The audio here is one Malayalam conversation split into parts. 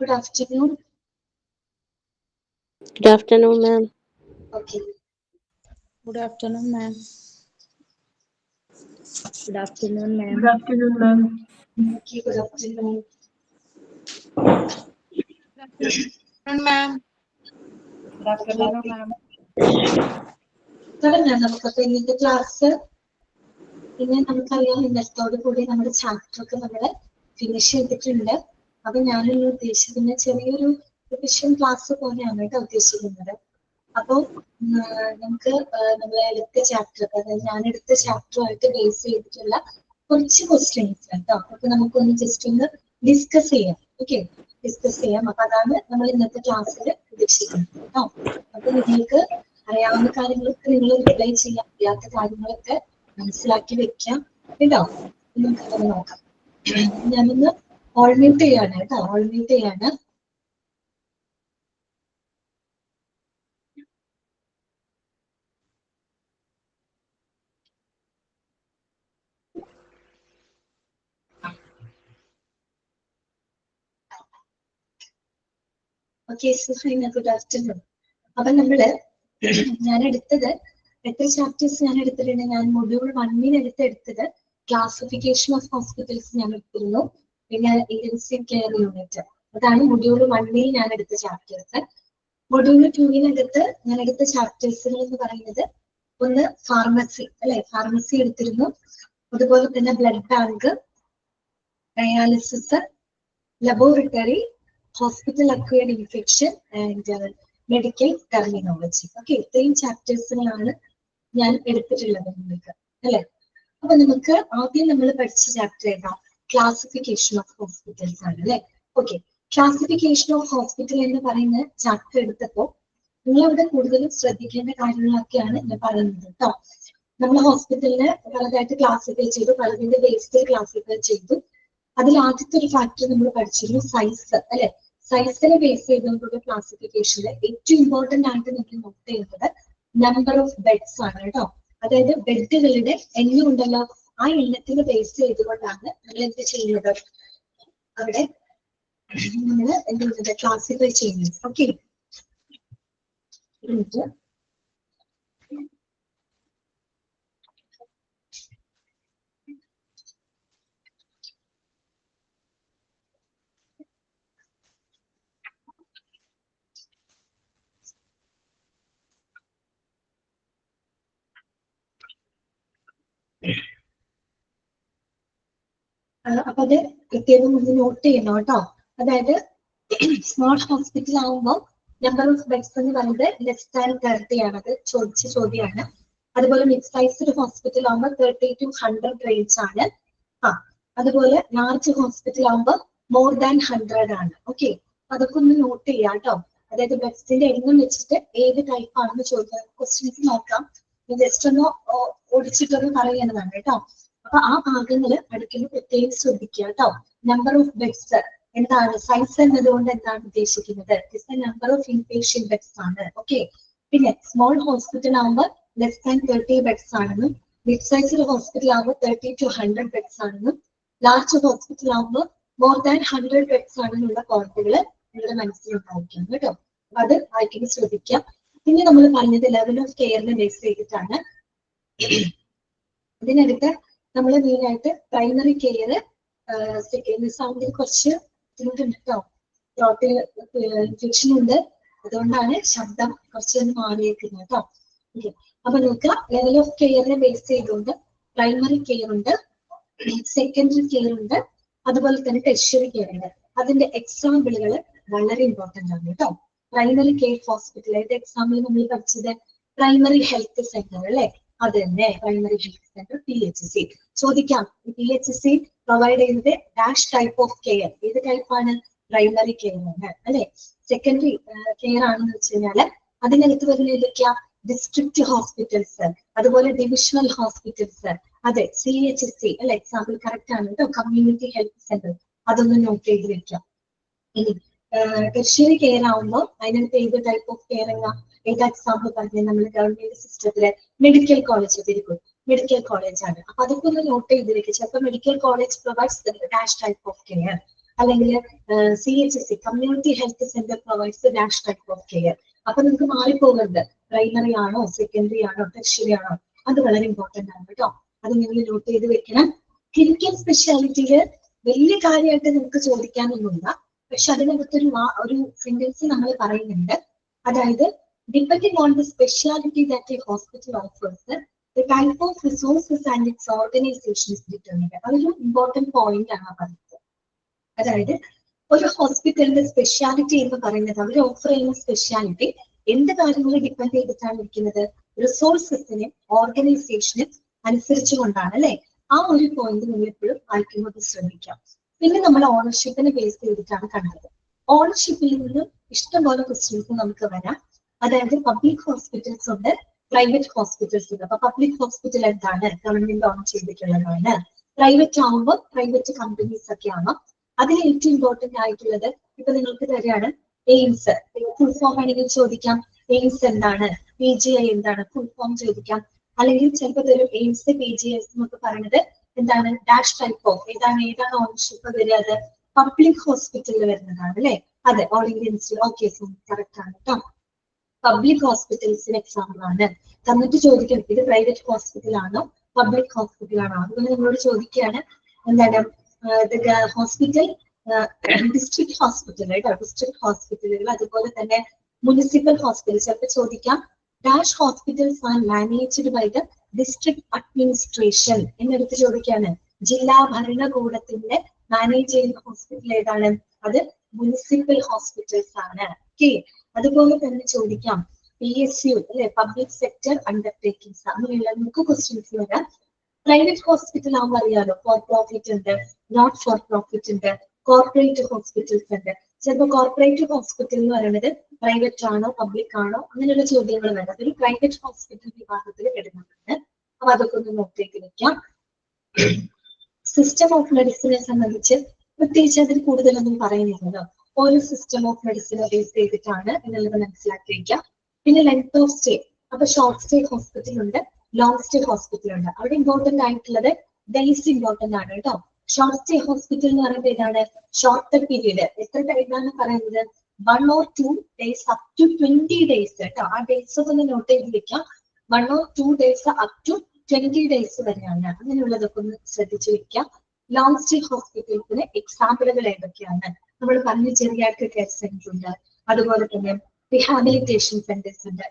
Good afternoon. Good afternoon, ma'am. Okay. Good afternoon, ma'am. Good afternoon, Good ma'am. afternoon, ma'am. Okay. Good afternoon. Ma'am. Good afternoon, ma'am. തുടങ്ങാം നമുക്കപ്പോ ഇന്നത്തെ ക്ലാസ്. പിന്നെ നമുക്കറിയാം ഇന്നത്തോടു കൂടി നമ്മുടെ ചാപ്റ്റർ ഒക്കെ നമ്മള് ഫിനിഷ് ചെയ്തിട്ടുണ്ട്. അപ്പൊ ഞാനൊരു ഉദ്ദേശിക്കുന്ന ചെറിയൊരു റിവിഷൻ ക്ലാസ് പോലെയാണ് കേട്ടോ ഉദ്ദേശിക്കുന്നത്. അപ്പൊ നമുക്ക് നമ്മളെ എടുത്ത ചാപ്റ്റർ, അതായത് ഞാൻ എടുത്ത ചാപ്റ്ററുമായിട്ട് ബേസ് ചെയ്തിട്ടുള്ള കുറച്ച് ക്വസ്റ്റ്യൻസ് കേട്ടോ. അപ്പൊ നമുക്കൊന്ന് ജസ്റ്റ് ഒന്ന് ഡിസ്കസ് ചെയ്യാം. ഓക്കെ, ഡിസ്കസ് ചെയ്യാം. അപ്പൊ അതാണ് നമ്മൾ ഇന്നത്തെ ക്ലാസ്സിൽ ഉദ്ദേശിക്കുന്നത് കേട്ടോ. അപ്പൊ നിങ്ങൾക്ക് അറിയാവുന്ന കാര്യങ്ങളൊക്കെ നിങ്ങൾ റിപ്ലൈ ചെയ്യാം, അറിയാത്ത കാര്യങ്ങളൊക്കെ മനസ്സിലാക്കി വെക്കാം കേട്ടോ. നമുക്കത് നോക്കാം. ഞാനൊന്ന് ഓൾമ്യൂട്ട് ചെയ്യാണ് കേട്ടോ, ഓൾമ്യൂട്ട് ചെയ്യാണ്. Okay, good afternoon. അപ്പൊ നമ്മള് ഞാൻ എടുത്തത് എത്ര ചാപ്റ്റേഴ്സ് ഞാൻ എടുത്തിട്ടുണ്ട്? ഞാൻ മൊഡ്യൂൾ 1 എടുത്തത് ക്ലാസിഫിക്കേഷൻ ഓഫ് ഹോസ്പിറ്റൽസ് ഞാൻ എടുത്തിരുന്നു. പിന്നെ ഇന്റൻസീവ് കെയർ യൂണിറ്റ്, അതാണ് മൊഡ്യൂൾ 1 ഞാൻ എടുത്ത ചാപ്റ്റേഴ്സ്. മൊഡ്യൂൾ 2 ഞാൻ എടുത്ത ചാപ്റ്റേഴ്സുകൾ എന്ന് പറയുന്നത് ഒന്ന് ഫാർമസി അല്ലെ, ഫാർമസി എടുത്തിരുന്നു. അതുപോലെ തന്നെ blood bank, dialysis, laboratory, hospital acquired infection and medical terminology. Okay, ഇത്രയും ചാപ്റ്റേഴ്സുകളാണ് ഞാൻ എടുത്തിട്ടുള്ളത് നിങ്ങൾക്ക് അല്ലെ. അപ്പൊ നമുക്ക് ആദ്യം നമ്മൾ പഠിച്ച ചാപ്റ്റർ ഏതാ? ക്ലാസിഫിക്കേഷൻ ഓഫ് ഹോസ്പിറ്റൽസ് ആണ് അല്ലെ. ഓക്കെ, ക്ലാസിഫിക്കേഷൻ ഓഫ് ഹോസ്പിറ്റൽ എന്ന് പറയുന്ന ചാപ്റ്റർ എടുത്തപ്പോൾ നിങ്ങളവിടെ കൂടുതലും ശ്രദ്ധിക്കേണ്ട കാര്യങ്ങളൊക്കെയാണ് ഞാൻ പറയുന്നത് കേട്ടോ. നമ്മൾ ഹോസ്പിറ്റലിനെ പലതായിട്ട് ക്ലാസിഫൈ ചെയ്തു, പലതിന്റെ ബേസിൽ ക്ലാസിഫൈ ചെയ്തു. അതിൽ ആദ്യത്തെ ഒരു ഫാക്ടർ നമ്മൾ പഠിച്ചിരുന്നു സൈസ് അല്ലെ. സൈസിനെ ബേസ് ചെയ്തുകൊണ്ടുള്ള ക്ലാസിഫിക്കേഷനിൽ ഏറ്റവും ഇമ്പോർട്ടന്റ് ആയിട്ട് നിങ്ങൾ നോട്ട് ചെയ്യുന്നത് നമ്പർ ഓഫ് ബെഡ്സ് ആണ് കേട്ടോ. അതായത് ബെഡുകളുടെ എണ്ണം ഉണ്ടല്ലോ, ആ എണ്ണത്തിന് ബേസ് ചെയ്തുകൊണ്ടാണ് നമ്മൾ എന്ത് ചെയ്യുന്നത്, അവിടെ നമ്മൾ എന്ത് ചെയ്യുന്നത്, ക്ലാസിഫൈ ചെയ്യുന്നത്. ഓക്കെ, അപ്പൊ അത് പ്രത്യേകം ഒന്ന് നോട്ട് ചെയ്യണം കേട്ടോ. അതായത് സ്മോൾ ഹോസ്പിറ്റൽ ആവുമ്പോൾ നമ്പർ ഓഫ് ബെഡ്സ് എന്ന് പറയുന്നത് ലെസ് ദാൻ 30 ആണ്. അത് ചോദിച്ച ചോദ്യമാണ്. അതുപോലെ മിഡ് സൈസ്ഡ് ഹോസ്പിറ്റൽ ആവുമ്പോൾ 30 to 100 റേഞ്ച് ആണ്. അതുപോലെ ലാർജ് ഹോസ്പിറ്റൽ ആവുമ്പോൾ മോർ ദാൻ 100 ആണ്. ഓക്കെ, അതൊക്കെ ഒന്ന് നോട്ട് ചെയ്യാം കേട്ടോ. അതായത് ബെഡ്സിന്റെ എണ്ണം വെച്ചിട്ട് ഏത് ടൈപ്പ് ആണെന്ന് ചോദിക്കാം. ക്വസ്റ്റ്യൻസ് നോക്കാം, ജസ്റ്റ് ഒന്ന് ഓടിച്ചിട്ടൊന്ന് പറയേണ്ടതാണ് കേട്ടോ. അപ്പൊ ആ ഭാഗങ്ങൾ പഠിക്കുമ്പോൾ പ്രത്യേകം ശ്രദ്ധിക്കുക കേട്ടോ. നമ്പർ ഓഫ് ബെഡ്സ് എന്താണ്, സൈസ് എന്നതുകൊണ്ട് എന്താണ് ഉദ്ദേശിക്കുന്നത്? നമ്പർ ഓഫ് ഇൻപേഷ്യന്റ് ബെഡ്സ് ആണ്. ഓക്കെ, പിന്നെ സ്മോൾ ഹോസ്പിറ്റൽ ആകുമ്പോൾ ലെസ് ദാൻ 30 ബെഡ്സ് ആണെന്നും, മിഡ് സൈസ്ഡ് ഹോസ്പിറ്റൽ ആകുമ്പോൾ 30 to 100 ബെഡ്സ് ആണെന്നും, ലാർജ് ഹോസ്പിറ്റൽ ആകുമ്പോൾ മോർ ദാൻ 100 ബെഡ്സ് ആണെന്നുള്ള പോയിന്റുകൾ നിങ്ങളുടെ മനസ്സിലുണ്ടായിരിക്കണം കേട്ടോ. അത് വായിക്കാൻ ശ്രദ്ധിക്കാം. പിന്നെ നമ്മൾ പറഞ്ഞത് ലെവൽ ഓഫ് കെയറിനെ ബേസ് ചെയ്തിട്ടാണ്. ഇതിനടുത്ത് നമ്മൾ മെയിൻ ആയിട്ട് പ്രൈമറി കെയർ, സൗണ്ടിൽ കുറച്ച് ബുദ്ധിമുട്ടുണ്ട് കേട്ടോ. ത്രോട്ടിൽ ഇൻഫെക്ഷൻ ഉണ്ട്, അതുകൊണ്ടാണ് ശബ്ദം കുറച്ചൊന്ന് മാറിയേക്കുന്നത് കേട്ടോ. ഓക്കെ, അപ്പൊ നോക്കുക, ലെവൽ ഓഫ് കെയറിനെ ബേസ് ചെയ്തുകൊണ്ട് പ്രൈമറി കെയർ ഉണ്ട്, സെക്കൻഡറി കെയർ ഉണ്ട്, അതുപോലെ തന്നെ ടെർഷ്യറി കെയർ ഉണ്ട്. അതിന്റെ എക്സാമ്പിളുകൾ വളരെ ഇമ്പോർട്ടന്റ് ആണ് കേട്ടോ. പ്രൈമറി കെയർ ഹോസ്പിറ്റൽ, ഏത് എക്സാമ്പിൾ നമ്മൾ പഠിച്ചത്? പ്രൈമറി ഹെൽത്ത് സെന്റർ അല്ലെ, അത് തന്നെ പ്രൈമറി ഹെൽത്ത് സെന്റർ PHC. ചോദിക്കാം, PHC പ്രൊവൈഡ് ചെയ്യുന്നത് ഡാഷ് ടൈപ്പ് ഓഫ് കെയർ, ഏത് ടൈപ്പാണ്? പ്രൈമറി കെയർ ആണ് അല്ലെ. സെക്കൻഡറി കെയർ ആണെന്ന് വെച്ച് കഴിഞ്ഞാല് അതിനകത്ത് വരുന്ന ഏതൊക്കെയാ? ഡിസ്ട്രിക്ട് ഹോസ്പിറ്റൽസ്, അതുപോലെ ഡിവിഷണൽ ഹോസ്പിറ്റൽസ്, അതെ CHC അല്ലെ, എക്സാമ്പിൾ കറക്റ്റ് ആണ് കേട്ടോ. കമ്മ്യൂണിറ്റി ഹെൽത്ത് സെന്റർ, അതൊന്ന് നോട്ട് ചെയ്ത് വെക്കാം. ഇനി ടെർഷ്യറി കെയർ ആവുമ്പോൾ അതിനകത്ത് ഏത് ടൈപ്പ് ഓഫ് കെയർ ഏതാ എക്സാമ്പിൾ പറഞ്ഞത്? നമ്മൾ ഗവൺമെന്റ് സിസ്റ്റത്തിലെ medical college, very good, medical college ആണ്. അപ്പൊ അതൊക്കെ ഒന്ന് നോട്ട് ചെയ്ത് വെക്കുക. ചിലപ്പോൾ medical college provides dash type of care, അല്ലെങ്കിൽ CHC community health centre provides dash type of care. അപ്പൊ നിങ്ങൾക്ക് മാറിപ്പോകുന്നുണ്ട്, പ്രൈമറി ആണോ സെക്കൻഡറി ആണോ ടെർഷ്യറി ആണോ, അത് വളരെ ഇമ്പോർട്ടന്റ് ആണ് കേട്ടോ. അത് നിങ്ങൾ നോട്ട് ചെയ്ത് വെക്കണം. ക്ലിനിക്കൽ സ്പെഷ്യാലിറ്റിയില് വലിയ കാര്യമായിട്ട് നിങ്ങൾക്ക് ചോദിക്കാനൊന്നുമില്ല, പക്ഷെ അതിനകത്തൊരു ഒരു സെന്റൻസ് നമ്മൾ പറയുന്നുണ്ട്. അതായത് depending on the speciality that A hospital offers the type of resources and its organization is determined. അതൊരു ഇമ്പോർട്ടന്റ് പോയിന്റ് ആണ് പറയുന്നത്. അതായത് ഒരു ഹോസ്പിറ്റലിന്റെ സ്പെഷ്യാലിറ്റി എന്ന് പറയുന്നത് അവർ ഓഫർ ചെയ്യുന്ന സ്പെഷ്യാലിറ്റി എന്ത് കാര്യങ്ങൾ ഡിപ്പെൻഡ് ചെയ്തിട്ടാണ് ഇരിക്കുന്നത്, റിസോഴ്സസിനെ ഓർഗനൈസേഷനെ അനുസരിച്ച് കൊണ്ടാണ് അല്ലെ. ആ ഒരു പോയിന്റ് നിങ്ങൾ എപ്പോഴും വായിക്കുമ്പോൾ ശ്രദ്ധിക്കാം. പിന്നെ നമ്മൾ ഓണർഷിപ്പിനെ ബേസ് ചെയ്തിട്ടാണ് കണ്ടത്. ഓണർഷിപ്പിൽ നിന്ന് ഇഷ്ടംപോലെ ക്വസ്റ്റ്യൻസ് നമുക്ക് വരാം. അതായത് പബ്ലിക് ഹോസ്പിറ്റൽസ് ഉണ്ട്, പ്രൈവറ്റ് ഹോസ്പിറ്റൽസ് ഉണ്ട്. അപ്പൊ പബ്ലിക് ഹോസ്പിറ്റൽ എന്താണ്, ഗവൺമെന്റ് ഓൺ ചെയ്തിട്ടുള്ളതാണ്. പ്രൈവറ്റ് ആവുമ്പോൾ പ്രൈവറ്റ് കമ്പനീസ് ഒക്കെയാണ്. അതിൽ ഏറ്റവും ഇമ്പോർട്ടന്റ് ആയിട്ടുള്ളത് ഇപ്പൊ നിങ്ങൾക്ക് തന്നെയാണ് എയിംസ്. ഫുൾ ഫോം ആണെങ്കിൽ ചോദിക്കാം എയിംസ് എന്താണ്, PGI എന്താണ്, ഫുൾ ഫോം ചോദിക്കാം. അല്ലെങ്കിൽ ചിലപ്പോൾ തരും എയിംസ് PGI എന്നൊക്കെ പറയുന്നത് എന്താണ്, ഡാഷ് ടൈപ്പ് ഓഫ് ഏതാണ് ഓണർഷിപ്പ് വരിക, അത് പബ്ലിക് ഹോസ്പിറ്റലിൽ വരുന്നതാണ് അല്ലെ. അതെ, all India institute. Okay, correct ആണ് കേട്ടോ. പബ്ലിക് ഹോസ്പിറ്റൽസിന് എക്സാമ്പിൾ ആണ്. തന്നിട്ട് ചോദിക്കും ഇത് പ്രൈവറ്റ് ഹോസ്പിറ്റൽ ആണോ പബ്ലിക് ഹോസ്പിറ്റൽ ആണോ. അതുകൊണ്ട് നിങ്ങളോട് ചോദിക്കുകയാണ് എന്താണ് ഹോസ്പിറ്റൽ, ഡിസ്ട്രിക്ട് ഹോസ്പിറ്റൽ കേട്ടോ, ഡിസ്ട്രിക്ട് ഹോസ്പിറ്റലുകൾ. അതുപോലെ തന്നെ മുനിസിപ്പൽ ഹോസ്പിറ്റൽ. ചിലപ്പോൾ ചോദിക്കാം dash hospitals are managed by the district administration എന്നെടുത്ത് ചോദിക്കാണ്. ജില്ലാ ഭരണകൂടത്തിന്റെ മാനേജ് ചെയ്യുന്ന ഹോസ്പിറ്റൽ ഏതാണ്, അത് മുനിസിപ്പൽ ഹോസ്പിറ്റൽസ് ആണ്. ഓക്കെ. അതുപോലെ തന്നെ ചോദിക്കാം PSU അല്ലെ, പബ്ലിക് സെക്ടർ അണ്ടർടേക്കിങ്സ്. അങ്ങനെയുള്ള നമുക്ക് ക്വസ്റ്റ്യൻസ് വരാം. പ്രൈവറ്റ് ഹോസ്പിറ്റൽ ആവുമ്പോൾ അറിയാലോ, ഫോർ പ്രോഫിറ്റ് ഉണ്ട്, നോട്ട് ഫോർ പ്രോഫിറ്റ് ഉണ്ട്, കോർപ്പറേറ്റ് ഹോസ്പിറ്റൽസ് ഉണ്ട്. ചിലപ്പോൾ കോർപ്പറേറ്റ് ഹോസ്പിറ്റൽ എന്ന് പറയുന്നത് പ്രൈവറ്റ് ആണോ പബ്ലിക് ആണോ അങ്ങനെയുള്ള ചോദ്യങ്ങൾ വരാം. അതൊരു പ്രൈവറ്റ് ഹോസ്പിറ്റൽ വിഭാഗത്തിൽ പെടുന്നതാണ്. അപ്പൊ അതൊക്കെ ഒന്ന് നോട്ട് ചെയ്ത് വെക്കാം. സിസ്റ്റം ഓഫ് മെഡിസിനെ സംബന്ധിച്ച് പ്രത്യേകിച്ച് അതിൽ കൂടുതലൊന്നും പറയുന്നില്ലല്ലോ. ഓരോ സിസ്റ്റം ഓഫ് മെഡിസിനെ ബേസ് ചെയ്തിട്ടാണ് എന്നുള്ളത് മനസ്സിലാക്കി വയ്ക്കാം. പിന്നെ ലെങ്ത് ഓഫ് സ്റ്റേ. അപ്പൊ ഷോർട്ട് സ്റ്റേ ഹോസ്പിറ്റൽ ഉണ്ട്, ലോങ് സ്റ്റേ ഹോസ്പിറ്റൽ ഉണ്ട്. അവിടെ ഇമ്പോർട്ടന്റ് ആയിട്ടുള്ളത് ഡേയ്സ് ഇമ്പോർട്ടന്റ് ആണ് കേട്ടോ. ഷോർട്ട് സ്റ്റേ ഹോസ്പിറ്റൽ എന്ന് പറയുമ്പോൾ ഏതാണ്, ഷോർട്ടർ പീരീഡ്. എത്ര ടൈമാണ് പറയുന്നത്, 1 or 2 days up to 20 days കേട്ടോ. ആ ഡേയ്സ് ഒക്കെ ഒന്ന് നോട്ട് ചെയ്ത് വെക്കാം. 1 or 2 days up to 20 days വരെയാണ്. അങ്ങനെയുള്ളതൊക്കെ ഒന്ന് ശ്രദ്ധിച്ചു വെക്കാം. ലോങ് സ്റ്റേ ഹോസ്പിറ്റൽസിന് എക്സാമ്പിളുകൾ ഏതൊക്കെയാണ് നമ്മൾ പറഞ്ഞ, ജെറിയാട്രിക് കെയർ സെന്റർ ഉണ്ട്, അതുപോലെ തന്നെ റിഹാബിലിറ്റേഷൻ സെന്റേഴ്സ് ഉണ്ട്,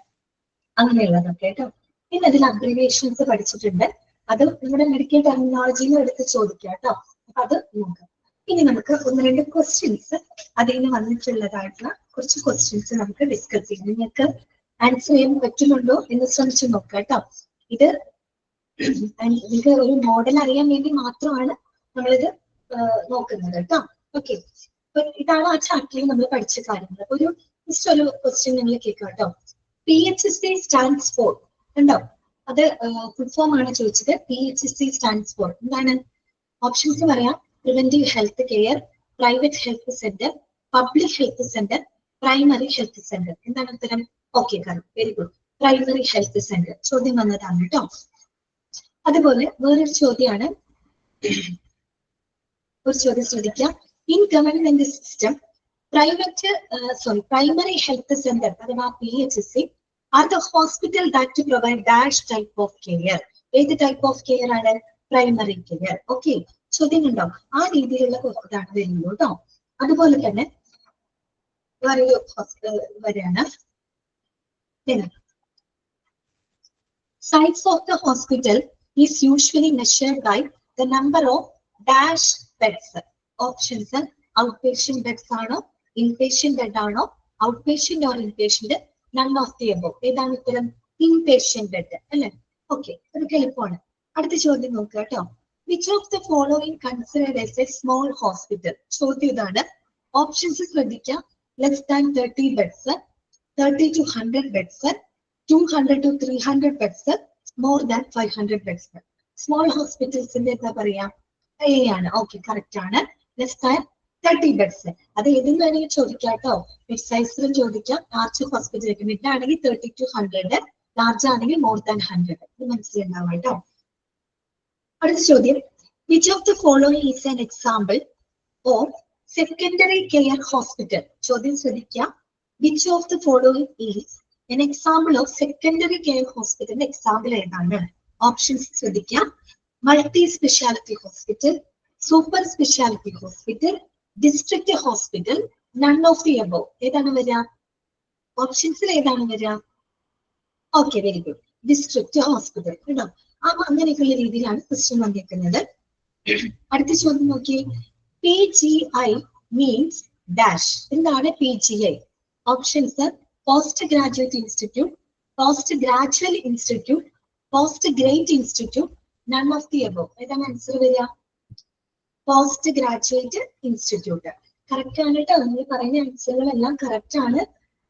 അങ്ങനെയുള്ളതൊക്കെ കേട്ടോ. പിന്നെ അതിൽ അബ്രിവേഷൻസ് പഠിച്ചിട്ടുണ്ട്. അത് നമ്മുടെ മെഡിക്കൽ ടെർമിനോളജിയിൽ എടുത്ത് ചോദിക്കാം കേട്ടോ. അപ്പൊ അത് നോക്കാം. ഇനി നമുക്ക് 1-2 ക്വസ്റ്റ്യൻസ് അതിൽ നിന്ന് വന്നിട്ടുള്ളതായിട്ടുള്ള കുറച്ച് ക്വസ്റ്റ്യൻസ് നമുക്ക് ഡിസ്കസ് ചെയ്യാം. നിങ്ങൾക്ക് ആൻസർ ചെയ്യാൻ പറ്റുന്നുണ്ടോ എന്ന് ശ്രമിച്ചു നോക്കാം കേട്ടോ. ഇത് നിങ്ങൾക്ക് ഒരു മോഡൽ അറിയാൻ വേണ്ടി മാത്രമാണ് നമ്മളിത് നോക്കുന്നത് കേട്ടോ. ഓക്കെ, അപ്പൊ ഇതാണ് ആ ചാപ്റ്ററിൽ നമ്മൾ പഠിച്ച കാര്യങ്ങൾ. അപ്പൊ ഒരു ക്വസ്റ്റ്യൻ നിങ്ങൾ കേൾക്കാം കേട്ടോ. PHC സ്റ്റാൻഡ്സ് ഫോർ ഉണ്ടോ, അത് ഫുൾ ഫോം ആണ് ചോദിച്ചത്. PHC സ്റ്റാൻഡ്സ് ഫോർ എന്താണ്, ഓപ്ഷൻസ് പറയാം. Preventive health care, private health centre, public health centre, primary health centre. എന്താണ് ഉത്തരം? Okay, very good. Primary health centre ചോദ്യം വന്നതാണ് കേട്ടോ. അതുപോലെ വേറൊരു ചോദ്യമാണ്, ഒരു ചോദ്യം ശ്രദ്ധിക്കാം. In government system primary health center അഥവാ PHC are the hospital that provide dash type of care. ഏത് ടൈപ്പ് ഓഫ് കെയർ ആണ്? Primary care. ഓക്കെ, ചോദ്യം ഉണ്ടോ? ആ രീതിയിലുള്ള ഇതാണ് വരുന്നത് കേട്ടോ. അതുപോലെ തന്നെ വേറൊരു ഹോസ്പിറ്റൽ വരെയാണ്. Size of the hospital is usually measured by the number of dash beds. Options: outpatient beds ആണോ, ഇൻപേഷ്യന്റ് ബെഡ് ആണോ, outpatient or inpatient, none of the above. ഏതാണ് ഉത്തരം? ഇൻപേഷ്യന്റ് ബെഡ് അല്ലെ. ഓക്കെ, അതൊക്കെ എളുപ്പമാണ്. അടുത്ത ചോദ്യം നോക്കുക കേട്ടോ. Which of the following considered as a small hospital? ചോദ്യം ഇതാണ്. ഓപ്ഷൻസ് ശ്രദ്ധിക്കാം. Less than 30 beds, 30 to 100 beds, 200 to 300 beds, more than 500 beds. Small ഹോസ്പിറ്റൽസിന്റെ എന്താ പറയാ? എ ആണ്. ഓക്കെ, കറക്റ്റ് ആണ്. Less than 30 beds. അത് ഏതെങ്കിലും വേണമെങ്കിൽ ചോദിക്കാം കേട്ടോ. മിഡ് സൈസിലും ചോദിക്കാം. ലാർജ് ഹോസ്പിറ്റൽ മിഡ് ആണെങ്കിൽ 30 to 100, ലാർജ് ആണെങ്കിൽ മോർ ദാൻ 100. ഇത് മനസ്സിലുണ്ടാവും കേട്ടോ. അടുത്ത ചോദ്യം. Which of the following is an example of secondary care hospital. ചോദ്യം ശ്രദ്ധിക്കുക. Which of the following is an example of secondary care hospital? Example ഏതാണ്? ഓപ്ഷൻസ് ശ്രദ്ധിക്കാം. Multi speciality hospital, super speciality hospital, district hospital, none of the above. ഏതാണ് വരിക? ഓപ്ഷൻസിൽ ഏതാണ് വരിക? Okay, very good. District hospital കേട്ടോ. അപ്പൊ അങ്ങനെയൊക്കെയുള്ള രീതിയിലാണ് ക്വസ്റ്റ്യൻ വന്നിരിക്കുന്നത്. അടുത്ത ചോദ്യം നോക്കി. PGI means dash. എന്താണ് PGI? Options post graduate institute, post gradual institute, post grade institute, none of the above. ഏതാണ് ആൻസർ വരിക? Post graduate institute. കറക്റ്റ് ആണ് കേട്ടോ. നിങ്ങൾ പറയുന്ന ആൻസറുകളെല്ലാം കറക്റ്റ് ആണ്.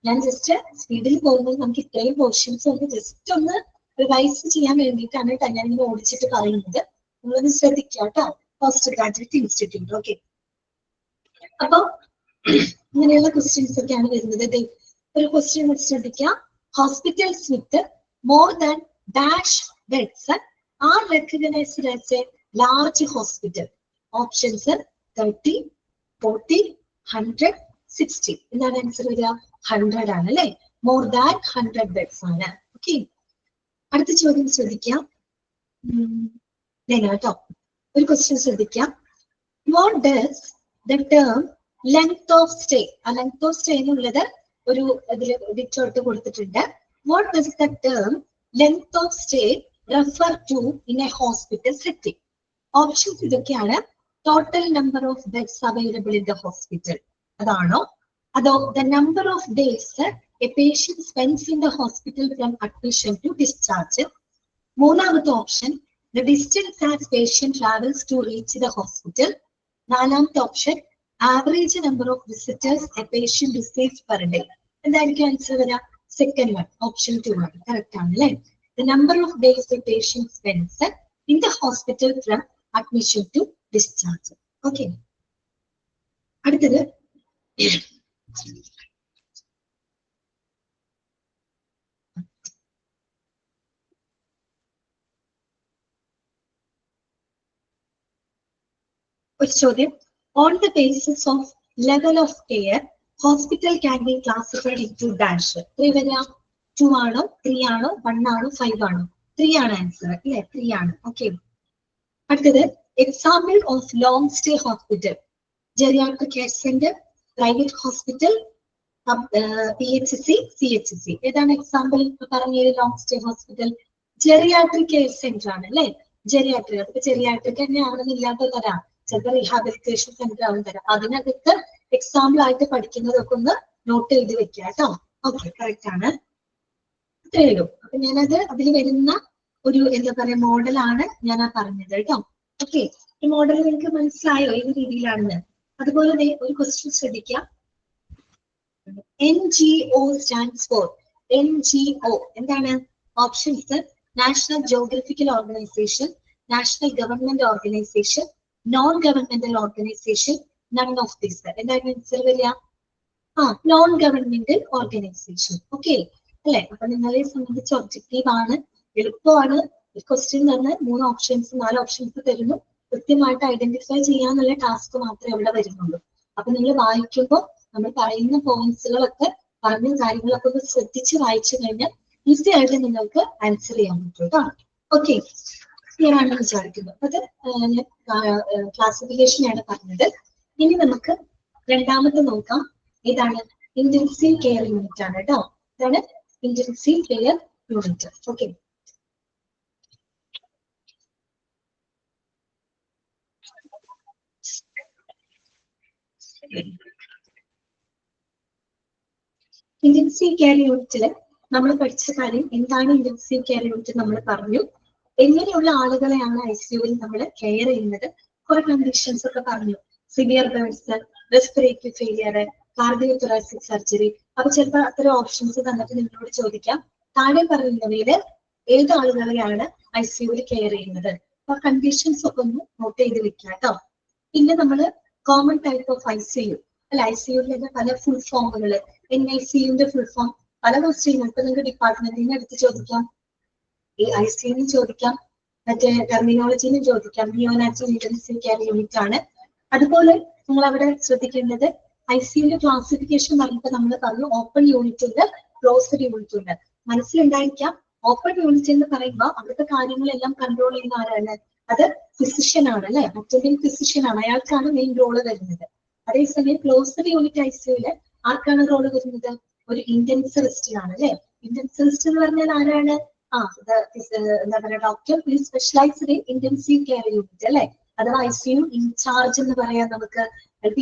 ഞാൻ ജസ്റ്റ് സ്പീഡിൽ പോകുമ്പോൾ നമുക്ക് ഇത്രയും പോർഷൻസ് ഒന്ന് ജസ്റ്റ് ഒന്ന് റിവൈസ് ചെയ്യാൻ വേണ്ടിയിട്ടാണ് കേട്ടോ ഞാൻ ഇങ്ങനെ ഓടിച്ചിട്ട് പറയുന്നത്. നിങ്ങളൊന്ന് ശ്രദ്ധിക്കുക കേട്ടോ. Post graduate institute. ഓക്കെ, അപ്പൊ ഇങ്ങനെയുള്ള ക്വസ്റ്റ്യൻസ് ഒക്കെയാണ് വരുന്നത്. ഒരു ക്വസ്റ്റ്യൻ ശ്രദ്ധിക്കുക. Hospitals with more than dash beds are recognised as a large hospital. Options 30, 40, 100, 60. എന്താണ് ആൻസർ വരിക? 100 ആണ് അല്ലെ. മോർ ദാൻ 100 ബെഡ്സ് ആണ്. ഓക്കെ, അടുത്ത ചോദ്യം ശ്രദ്ധിക്കാം കേട്ടോ. ഒരു ക്വസ്റ്റ്യൻ ശ്രദ്ധിക്കാം. What does the term length of stay? ആ ലെങ്ത് ഓഫ് സ്റ്റേ എന്നുള്ളത് ഒരു ഇതിൽ ഡിറ്റോട്ട് കൊടുത്തിട്ടുണ്ട്. What does the term length of stay refer to in a hospital setting? Options ഇതൊക്കെയാണ്. Total number of beds available in the hospital അതാണോ? അതോ the number of days a patient spends in the hospital from admission to discharge? മൂന്നാമത്തെ option the distance as patient travels to reach the hospital. നാലാമത്തെ option average number of visitors a patient receives per day. എന്തായിരിക്കും ആൻസർ വരിക? സെക്കൻഡ് വൺ, ഓപ്ഷൻ 2 ആണ്. കറക്റ്റ് ആണ് അല്ലെ. The number of days the patient spends in the hospital from admission to discharge. Okay, അടുത്തത് ഒരു ചോദ്യം. On the basis of level of care, hospital can be classified into dash. 3 വരിക? 2 ആണോ, 3 ആണോ, 1 ആണോ, 5 ആണോ? 3 ആണ് ആൻസർ അല്ലെ. 3 ആണ്. ഓക്കെ, അടുത്തത് example of long stay hospital. Geriatric care centre, private hospital, PHC, CHC. ഏതാണ് എക്സാമ്പിൾ പറഞ്ഞ long stay hospital? Geriatric care centre ആണ് അല്ലെ. ജെറിയാട്രിക്, അപ്പൊ ജെറിയാട്രിക് തന്നെ ആണെന്നില്ലാത്ത തരാം, ചിലപ്പോൾ റീഹാബിലിറ്റേഷൻ സെന്റർ ആവും തരാം. അതിനകത്ത് എക്സാമ്പിൾ ആയിട്ട് പഠിക്കുന്നതൊക്കെ ഒന്ന് നോട്ട് ചെയ്ത് വെക്കുക കേട്ടോ. ഓക്കെ, കറക്റ്റ് ആണ്. ഇത്രയേ ഉള്ളൂ. അപ്പൊ ഞാനത് അതിൽ വരുന്ന ഒരു എന്താ പറയാ മോഡലാണ് ഞാൻ ആ പറഞ്ഞത് കേട്ടോ. ഓക്കെ, ഈ മോഡൽ നിങ്ങൾക്ക് മനസ്സിലായോ ഏത് രീതിയിലാണെന്ന്? അതുപോലെ ഒരു ക്വസ്റ്റ്യൻ ശ്രദ്ധിക്കാം. NGO stands for. NGO എന്താണ്? Options national geographical organisation, national government organisation, non governmental organisation, none of these. എന്താണ് ആൻസർ വരിക? Non governmental organisation. ഓക്കെ അല്ലെ. അപ്പൊ നിങ്ങളെ സംബന്ധിച്ച് ഒബ്ജക്റ്റീവ് ആണ്, എളുപ്പമാണ്. ക്വസ്റ്റ്യൻ തന്നെ 3 ഓപ്ഷൻസ് 4 ഓപ്ഷൻസ് തരുന്നു. കൃത്യമായിട്ട് ഐഡന്റിഫൈ ചെയ്യാന്നുള്ള ടാസ്ക് മാത്രമേ ഇവിടെ വരുന്നുള്ളൂ. അപ്പൊ നിങ്ങൾ വായിക്കുമ്പോൾ നമ്മൾ പറയുന്ന പോയിന്റ്സുകളൊക്കെ പറഞ്ഞ കാര്യങ്ങളൊക്കെ ഒന്ന് ശ്രദ്ധിച്ച് വായിച്ചു കഴിഞ്ഞാൽ ഈസി ആയിട്ട് നിങ്ങൾക്ക് ആൻസർ ചെയ്യാൻ പറ്റും കേട്ടോ. ഓക്കെ, ക്ലിയർ ആണെന്ന് വിചാരിക്കുന്നു. അത് ഞാൻ ക്ലാസിഫിക്കേഷൻ ആണ് പറഞ്ഞത്. ഇനി നമുക്ക് രണ്ടാമത്തെ നോക്കാം. ഇതാണ് ഇന്റൻസീവ് കെയർ യൂണിറ്റ് ആണ് കേട്ടോ. ഇതാണ് intensive care unit. Okay, intensive care യൂണിറ്റില് നമ്മൾ പഠിച്ച കാര്യം എന്താണ്? ഇന്റൻസീവ് കെയർ യൂണിറ്റ് നമ്മൾ പറഞ്ഞു. എങ്ങനെയുള്ള ആളുകളെയാണ് ICUവിൽ നമ്മൾ കെയർ ചെയ്യുന്നത്? കുറെ കണ്ടീഷൻസ് ഒക്കെ പറഞ്ഞു. Severe burns, respiratory failure, cardiothoracic surgery. അപ്പൊ ചിലപ്പോൾ അത്തരം ഓപ്ഷൻസ് തന്നിട്ട് നിങ്ങളോട് ചോദിക്കാം, താഴെ പറയുന്നവയില് ഏത് ആളുകളെയാണ് ICUവിൽ കെയർ ചെയ്യുന്നത്? അപ്പൊ കണ്ടീഷൻസ് ഒക്കെ ഒന്ന് നോട്ട് ചെയ്ത് വെക്കാം കേട്ടോ. പിന്നെ നമ്മള് കോമൺ ടൈപ്പ് ഓഫ് ICU അല്ല, ICUവിൽ തന്നെ പല ഫുൾ ഫോമുകള്. NICUവിന്റെ ഫുൾ ഫോം പല ക്വസ്റ്റ്യൻ ഇപ്പൊ നിങ്ങൾക്ക് ഡിപ്പാർട്ട്മെന്റിന് എടുത്ത് ചോദിക്കാം, ഈ ICUവിന് ചോദിക്കാം, മറ്റേ ടെർമിനോളജിനും ചോദിക്കാം. നിയോനാറ്റൽ ഇന്റൻസീവ് കെയർ യൂണിറ്റ് ആണ്. അതുപോലെ നിങ്ങൾ അവിടെ ശ്രദ്ധിക്കേണ്ടത് ICUന്റെ ക്ലാസിഫിക്കേഷൻ പറഞ്ഞപ്പോൾ നമ്മൾ പറഞ്ഞു ഓപ്പൺ യൂണിറ്റ് ഉണ്ട്, ക്ലോസ്ഡ് യൂണിറ്റ് ഉണ്ട്. മനസ്സിലുണ്ടായിരിക്കാം ഓപ്പൺ യൂണിറ്റ് എന്ന് പറയുമ്പോൾ അവിടുത്തെ കാര്യങ്ങളെല്ലാം കൺട്രോൾ ചെയ്യുന്ന ആരാണ്? അത് ഫിസിഷ്യൻ ആണ് അല്ലെ, അറ്റൻഡിങ് ഫിസിഷ്യൻ ആണ്, അയാൾക്കാണ് മെയിൻ റോള് വരുന്നത്. അതേസമയം ക്ലോസ്ഡ് യൂണിറ്റ് ICUല് ആർക്കാണ് റോള് വരുന്നത്? ഒരു ഇന്റൻസിവിസ്റ്റിനാണ് അല്ലെ. ഇന്റൻസിവിസ്റ്റ് എന്ന് പറഞ്ഞാൽ ആരാണ്? എന്താ പറയുക, doctor specialised in intensive care unit അല്ലെ, അഥവാ ICU ഇൻചാർജ് എന്ന് പറയാം. നമുക്ക്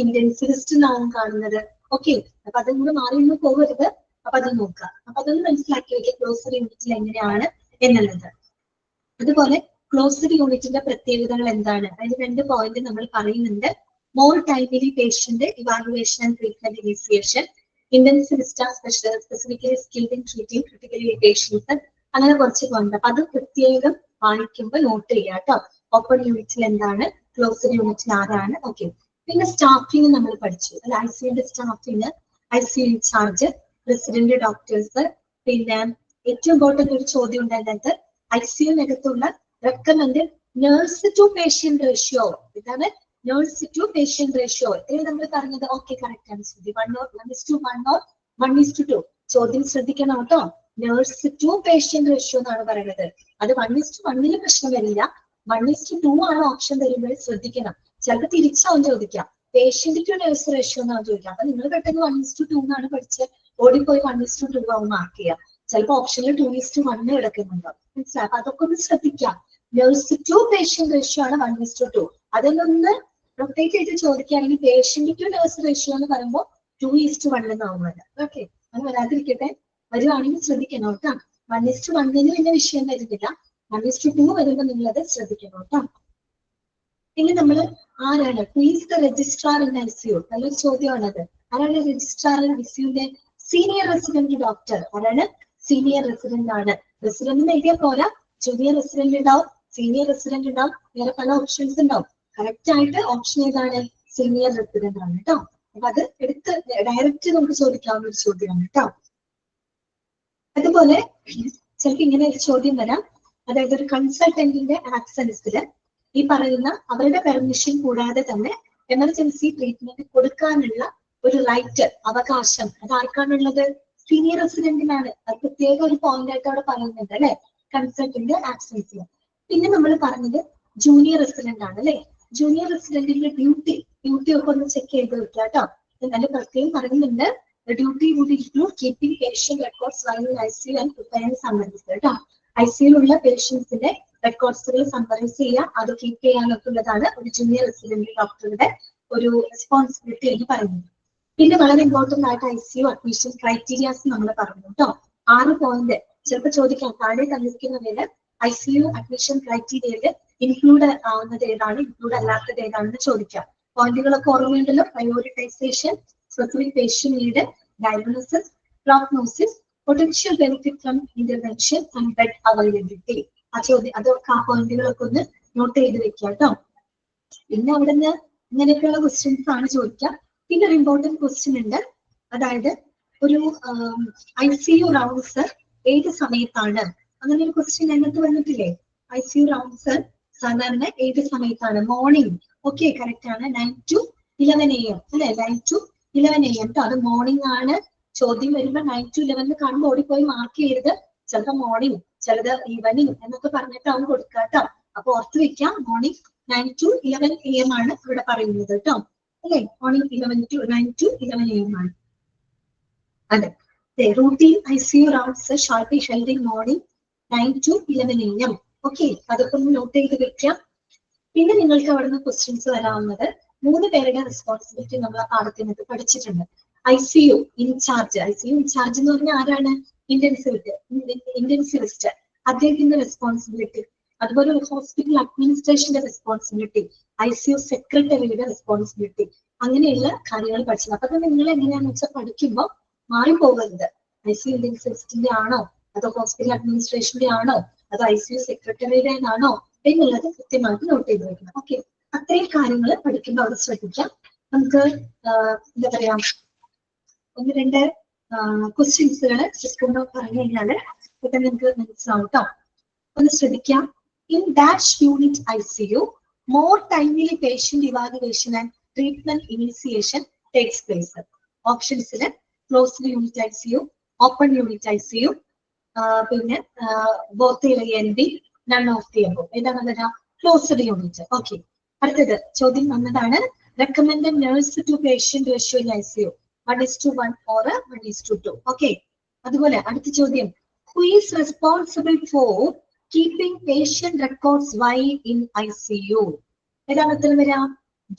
ഇന്റൻസിവിസ്റ്റ് എന്നാണ് കാണുന്നത്. ഓക്കെ, അപ്പൊ അതും കൂടെ മാറിയൊന്നും പോകരുത്. അപ്പൊ അത് നോക്കാം. അപ്പൊ അതൊന്ന് മനസ്സിലാക്കി വെക്കുക ക്ലോസ്ഡ് യൂണിറ്റിൽ എങ്ങനെയാണ് എന്നുള്ളത്. അതുപോലെ ക്ലോസ്ഡ് യൂണിറ്റിന്റെ പ്രത്യേകതകൾ എന്താണ്? അതിന് 2 പോയിന്റ് നമ്മൾ പറയുന്നുണ്ട്. More timely patient evaluation and treatment initiation, intensivist specifically skilled in treating critically patients, അങ്ങനെ കുറച്ച് പോയിന്റ്. അപ്പൊ അത് പ്രത്യേകം വായിക്കുമ്പോൾ നോട്ട് ചെയ്യുക കേട്ടോ. ഓപ്പൺ യൂണിറ്റിൽ എന്താണ്, ക്ലോസ്ഡ് യൂണിറ്റിൽ ആരാണ്. ഓക്കെ, പിന്നെ സ്റ്റാഫിങ് നമ്മൾ പഠിച്ചു അല്ലെ. ICUന്റെ staffing, ICU incharge, president, doctors. പിന്നെ ഏറ്റവും ഇമ്പോർട്ടന്റ് ഒരു ചോദ്യം ഉണ്ട് അതിനകത്ത്, ICUനകത്തുള്ള recommend nurse to patient ratio. ഇതാണ് nurse to patient ratio. ഇത് നമ്മൾ പറഞ്ഞത് ഓക്കെ കറക്റ്റ് ആണ്. ശ്രദ്ധി 1:1 or 1:2. ചോദ്യം ശ്രദ്ധിക്കണം കേട്ടോ. nurse to patient ratio എന്നാണ് പറയുന്നത്. അത് 1:1 പ്രശ്നം വരില്ല. 1:2 ആണ് ഓപ്ഷൻ തരുമ്പോൾ ശ്രദ്ധിക്കണം. ചിലപ്പോൾ തിരിച്ചാവും ചോദിക്കാം. പേഷ്യന്റ് ടു nurse ratio എന്നാണ് ചോദിക്കാം. അപ്പൊ നിങ്ങൾ പെട്ടെന്ന് 1:2 എന്നാണ് പഠിച്ച് ഓടിപ്പോയി 1:2 ആവും മാർക്ക് ചെയ്യുക. ചിലപ്പോൾ ഓപ്ഷനിൽ 2:1 കിടക്കുന്നുണ്ടോ, മനസ്സിലായി? അപ്പൊ അതൊക്കെ ഒന്ന് ശ്രദ്ധിക്കാം. nurse to patient ratio ആണ് 1:2. അതിലൊന്ന് റൊട്ടേറ്റ് ചെയ്ത് ചോദിക്കുകയാണെങ്കിൽ പേഷ്യന്റ് ടു nurse ratio എന്ന് പറയുമ്പോൾ 2:1 എന്നാവുന്നത്. ഓക്കെ, അത് വരാതിരിക്കട്ടെ. വരുവാണെങ്കിൽ ശ്രദ്ധിക്കണം കേട്ടോ. 1:1 പിന്നെ വിഷയം വരുന്നില്ല. 1:2 വരുമ്പോൾ നിങ്ങളത് ശ്രദ്ധിക്കണം കേട്ടോ. ഇനി നമ്മൾ ആരാണ്? Please the registrar in ICU. നല്ലൊരു ചോദ്യമാണത്. ആരാണ് രജിസ്ട്രാർ ICUന്റെ? Senior resident doctor. ആരാണ്? സീനിയർ റെസിഡന്റ് ആണ്. റെസിഡന്റ് എഴുതിയാൽ പോരാ, ജൂനിയർ റെസിഡന്റ് ഉണ്ടാവും, സീനിയർ റെസിഡന്റ് ഉണ്ടാവും, വേറെ പല ഓപ്ഷൻസ് ഉണ്ടാവും. കറക്റ്റ് ആയിട്ട് ഓപ്ഷൻ ഏതാണ്? സീനിയർ റെസിഡന്റ് ആണ് കേട്ടോ. അപ്പൊ അത് എടുത്ത് ഡയറക്റ്റ് നമുക്ക് ചോദിക്കാവുന്ന ഒരു ചോദ്യമാണ് കേട്ടോ. അതുപോലെ ചിലപ്പോൾ ഇങ്ങനെ ഒരു ചോദ്യം വരാം. അതായത് ഒരു കൺസൾട്ടന്റിന്റെ ആബ്സെൻസിൽ ഈ പറയുന്ന അവരുടെ പെർമിഷൻ കൂടാതെ തന്നെ എമർജൻസി ട്രീറ്റ്മെന്റ് കൊടുക്കാനുള്ള ഒരു റൈറ്റ്, അവകാശം അത് ആർക്കാണുള്ളത്? സീനിയർ റെസിഡന്റിനാണ്. അത് പ്രത്യേക ഒരു പോയിന്റ് ആയിട്ട് അവിടെ പറയുന്നുണ്ട് അല്ലെ, കൺസൾട്ടന്റ് ആബ്സെൻസിൽ. പിന്നെ നമ്മൾ പറഞ്ഞത് ജൂനിയർ റെസിഡന്റ് ആണ് അല്ലെ. ജൂനിയർ റെസിഡന്റിന്റെ ഡ്യൂട്ടി ഒക്കെ ഒന്ന് ചെക്ക് ചെയ്ത് വെക്കുക കേട്ടോ. എന്നാലും പ്രത്യേകം പറയുന്നുണ്ട്, duty would include keeping patient records while in ICU and preparing summaries കേട്ടോ. ICUലുള്ള പേഷ്യൻസിന്റെ റെക്കോർഡ്സുകൾ സമ്മറൈസ് ചെയ്യുക, അത് കീപ്പ് ചെയ്യാനൊക്കെ ഉള്ളതാണ് ഒരു ജൂനിയർ റെസിഡന്റ് ഡോക്ടറുടെ ഒരു റെസ്പോൺസിബിലിറ്റി എന്ന് പറയുന്നത്. പിന്നെ വളരെ ഇമ്പോർട്ടന്റ് ആയിട്ട് ICU അഡ്മിഷൻ ക്രൈറ്റീരിയാസ് നമ്മൾ പറഞ്ഞു കേട്ടോ. 6 പോയിന്റ് ചിലപ്പോൾ ചോദിക്കാം. താഴെ തന്നിരിക്കുന്നവര് ICU അഡ്മിഷൻ ക്രൈറ്റീരിയയില് ഇൻക്ലൂഡ് ആവുന്നത് ഏതാണ്, ഇൻക്ലൂഡ് അല്ലാത്തത് ഏതാണെന്ന് ചോദിക്കാം. പോയിന്റുകളൊക്കെ ഓർമ്മയുണ്ടല്ലോ. Prioritisation, specific patient need, diagnosis, prognosis, potential benefit from intervention and bed availability. ആ ചോദ്യം അതൊക്കെ ആ പോയിന്റുകളൊക്കെ ഒന്ന് നോട്ട് ചെയ്ത് വെക്കുക കേട്ടോ. പിന്നെ അവിടെ നിന്ന് ഇങ്ങനെയൊക്കെയുള്ള ക്വസ്റ്റ്യൻസ് ആണ് ചോദിക്കുക. പിന്നെ ഒരു ഇമ്പോർട്ടന്റ് ക്വസ്റ്റ്യൻ ഉണ്ട്. അതായത് ഒരു ICU റൗണ്ട്സ് ഏത് സമയത്താണ്? അങ്ങനെ ഒരു ക്വസ്റ്റ്യൻ അതിനകത്ത് വന്നിട്ടില്ലേ? ICU റൗണ്ട്സ് സാധാരണ ഏത് സമയത്താണ്? മോർണിംഗ്. ഓക്കെ, കറക്റ്റ് ആണ്. 9 to 11 AM അല്ലെ. 9 to 11 AM കേട്ടോ. അത് മോർണിംഗ് ആണ്. ചോദ്യം വരുമ്പോൾ 9 to 11 കാണുമ്പോൾ ഓടിപ്പോയി മാർക്ക് ചെയ്യരുത്. ചിലപ്പോൾ മോർണിംഗ്, ചിലത് ഈവനിങ് എന്നൊക്കെ പറഞ്ഞിട്ടാവും കൊടുക്കുക കേട്ടോ. അപ്പൊ ഓർത്ത് വെക്കാം, മോർണിംഗ് 9 to 11 AM ആണ് ഇവിടെ പറയുന്നത് കേട്ടോ. അല്ലെ, മോർണിംഗ് 9 to 11 AM ആണ്. അതെ, routine ICU rounds shall be held in morning 9 to 11 AM. Okay, അതൊക്കെ ഒന്ന് നോട്ട് ചെയ്ത് വെക്കാം. പിന്നെ നിങ്ങൾക്ക് അവിടെ നിന്ന് ക്വസ്റ്റ്യൻസ് വരാവുന്നത് 3 പേരുടെ റെസ്പോൺസിബിലിറ്റി നമ്മൾ ആ പാഠത്തിനകത്ത് പഠിച്ചിട്ടുണ്ട്. ICU in charge. ICU ഇൻചാർജ് എന്ന് പറഞ്ഞാൽ ആരാണ്? ഇന്റൻസിവിസ്റ്റ്, അദ്ദേഹത്തിന്റെ റെസ്പോൺസിബിലിറ്റി. അതുപോലെ ഹോസ്പിറ്റൽ അഡ്മിനിസ്ട്രേഷന്റെ റെസ്പോൺസിബിലിറ്റി, ICU സെക്രട്ടറിയുടെ റെസ്പോൺസിബിലിറ്റി, അങ്ങനെയുള്ള കാര്യങ്ങൾ പഠിച്ചത്. അപ്പൊ നിങ്ങൾ എങ്ങനെയാണെന്ന് വെച്ചാൽ പഠിക്കുമ്പോൾ മാറിപ്പോകരുത്. ICU ഇന്റൻസിവിസ്റ്റിന്റെ ആണോ, അതോ ഹോസ്പിറ്റൽ അഡ്മിനിസ്ട്രേഷന്റെ ആണോ, അതോ ICU സെക്രട്ടറിയുടെ ആണോ എന്നുള്ളത് കൃത്യമായിട്ട് നോട്ട് ചെയ്ത് വെക്കണം. ഓക്കെ, അത്രയും കാര്യങ്ങൾ പഠിക്കുമ്പോൾ അവിടെ ശ്രദ്ധിക്കാം. നമുക്ക് എന്താ പറയാ, 1-2 ക്വസ്റ്റ്യൻസുകൾ ജസ്റ്റ് ഒന്ന് പറഞ്ഞു കഴിഞ്ഞാൽ പെട്ടെന്ന് നിങ്ങൾക്ക് മനസ്സിലാവും കേട്ടോ. ഒന്ന് ശ്രദ്ധിക്കാം. In dash unit ICU, more timely patient evaluation and treatment initiation takes place. Options in closed unit ICU, open unit ICU, both A and B, none of the above. This closed unit. Okay. അടുത്തത് ചോദ്യം വന്നതാണ് recommended nurse to patient ratio in ICU 1:1 or 1:2. Okay. അതുപോലെ അടുത്ത ചോദ്യം who is responsible for keeping patient records while in ICU? ഏതാണ് ഉത്തരം വരാം?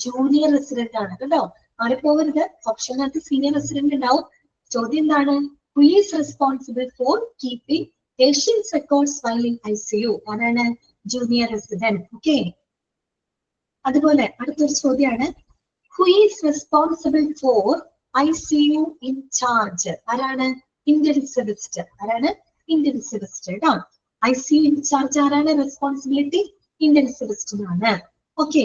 ജൂനിയർ റെസിഡന്റ് ആണ് കേട്ടോ. മാറിപ്പോകരുത്. ഓപ്ഷനകത്ത് സീനിയർ റെസിഡന്റ് ഉണ്ടാവും. ചോദ്യം എന്താണ്? who is responsible for keeping patient records while in ICU? അതാണ് ജൂനിയർ റെസിഡന്റ്. ഓക്കെ. അതുപോലെ അടുത്തൊരു ചോദ്യമാണ് who is responsible for ICU in charge? ആരാണ്? ഇന്റൻസിവിസ്റ്റ്. ആരാണ്? ഇന്റൻസിവിസ്റ്റ് കേട്ടോ. ICU in charge ആരാണ്? റെസ്പോൺസിബിലിറ്റി ഇന്റൻസിവിസ്റ്റിനാണ്. ഓക്കെ.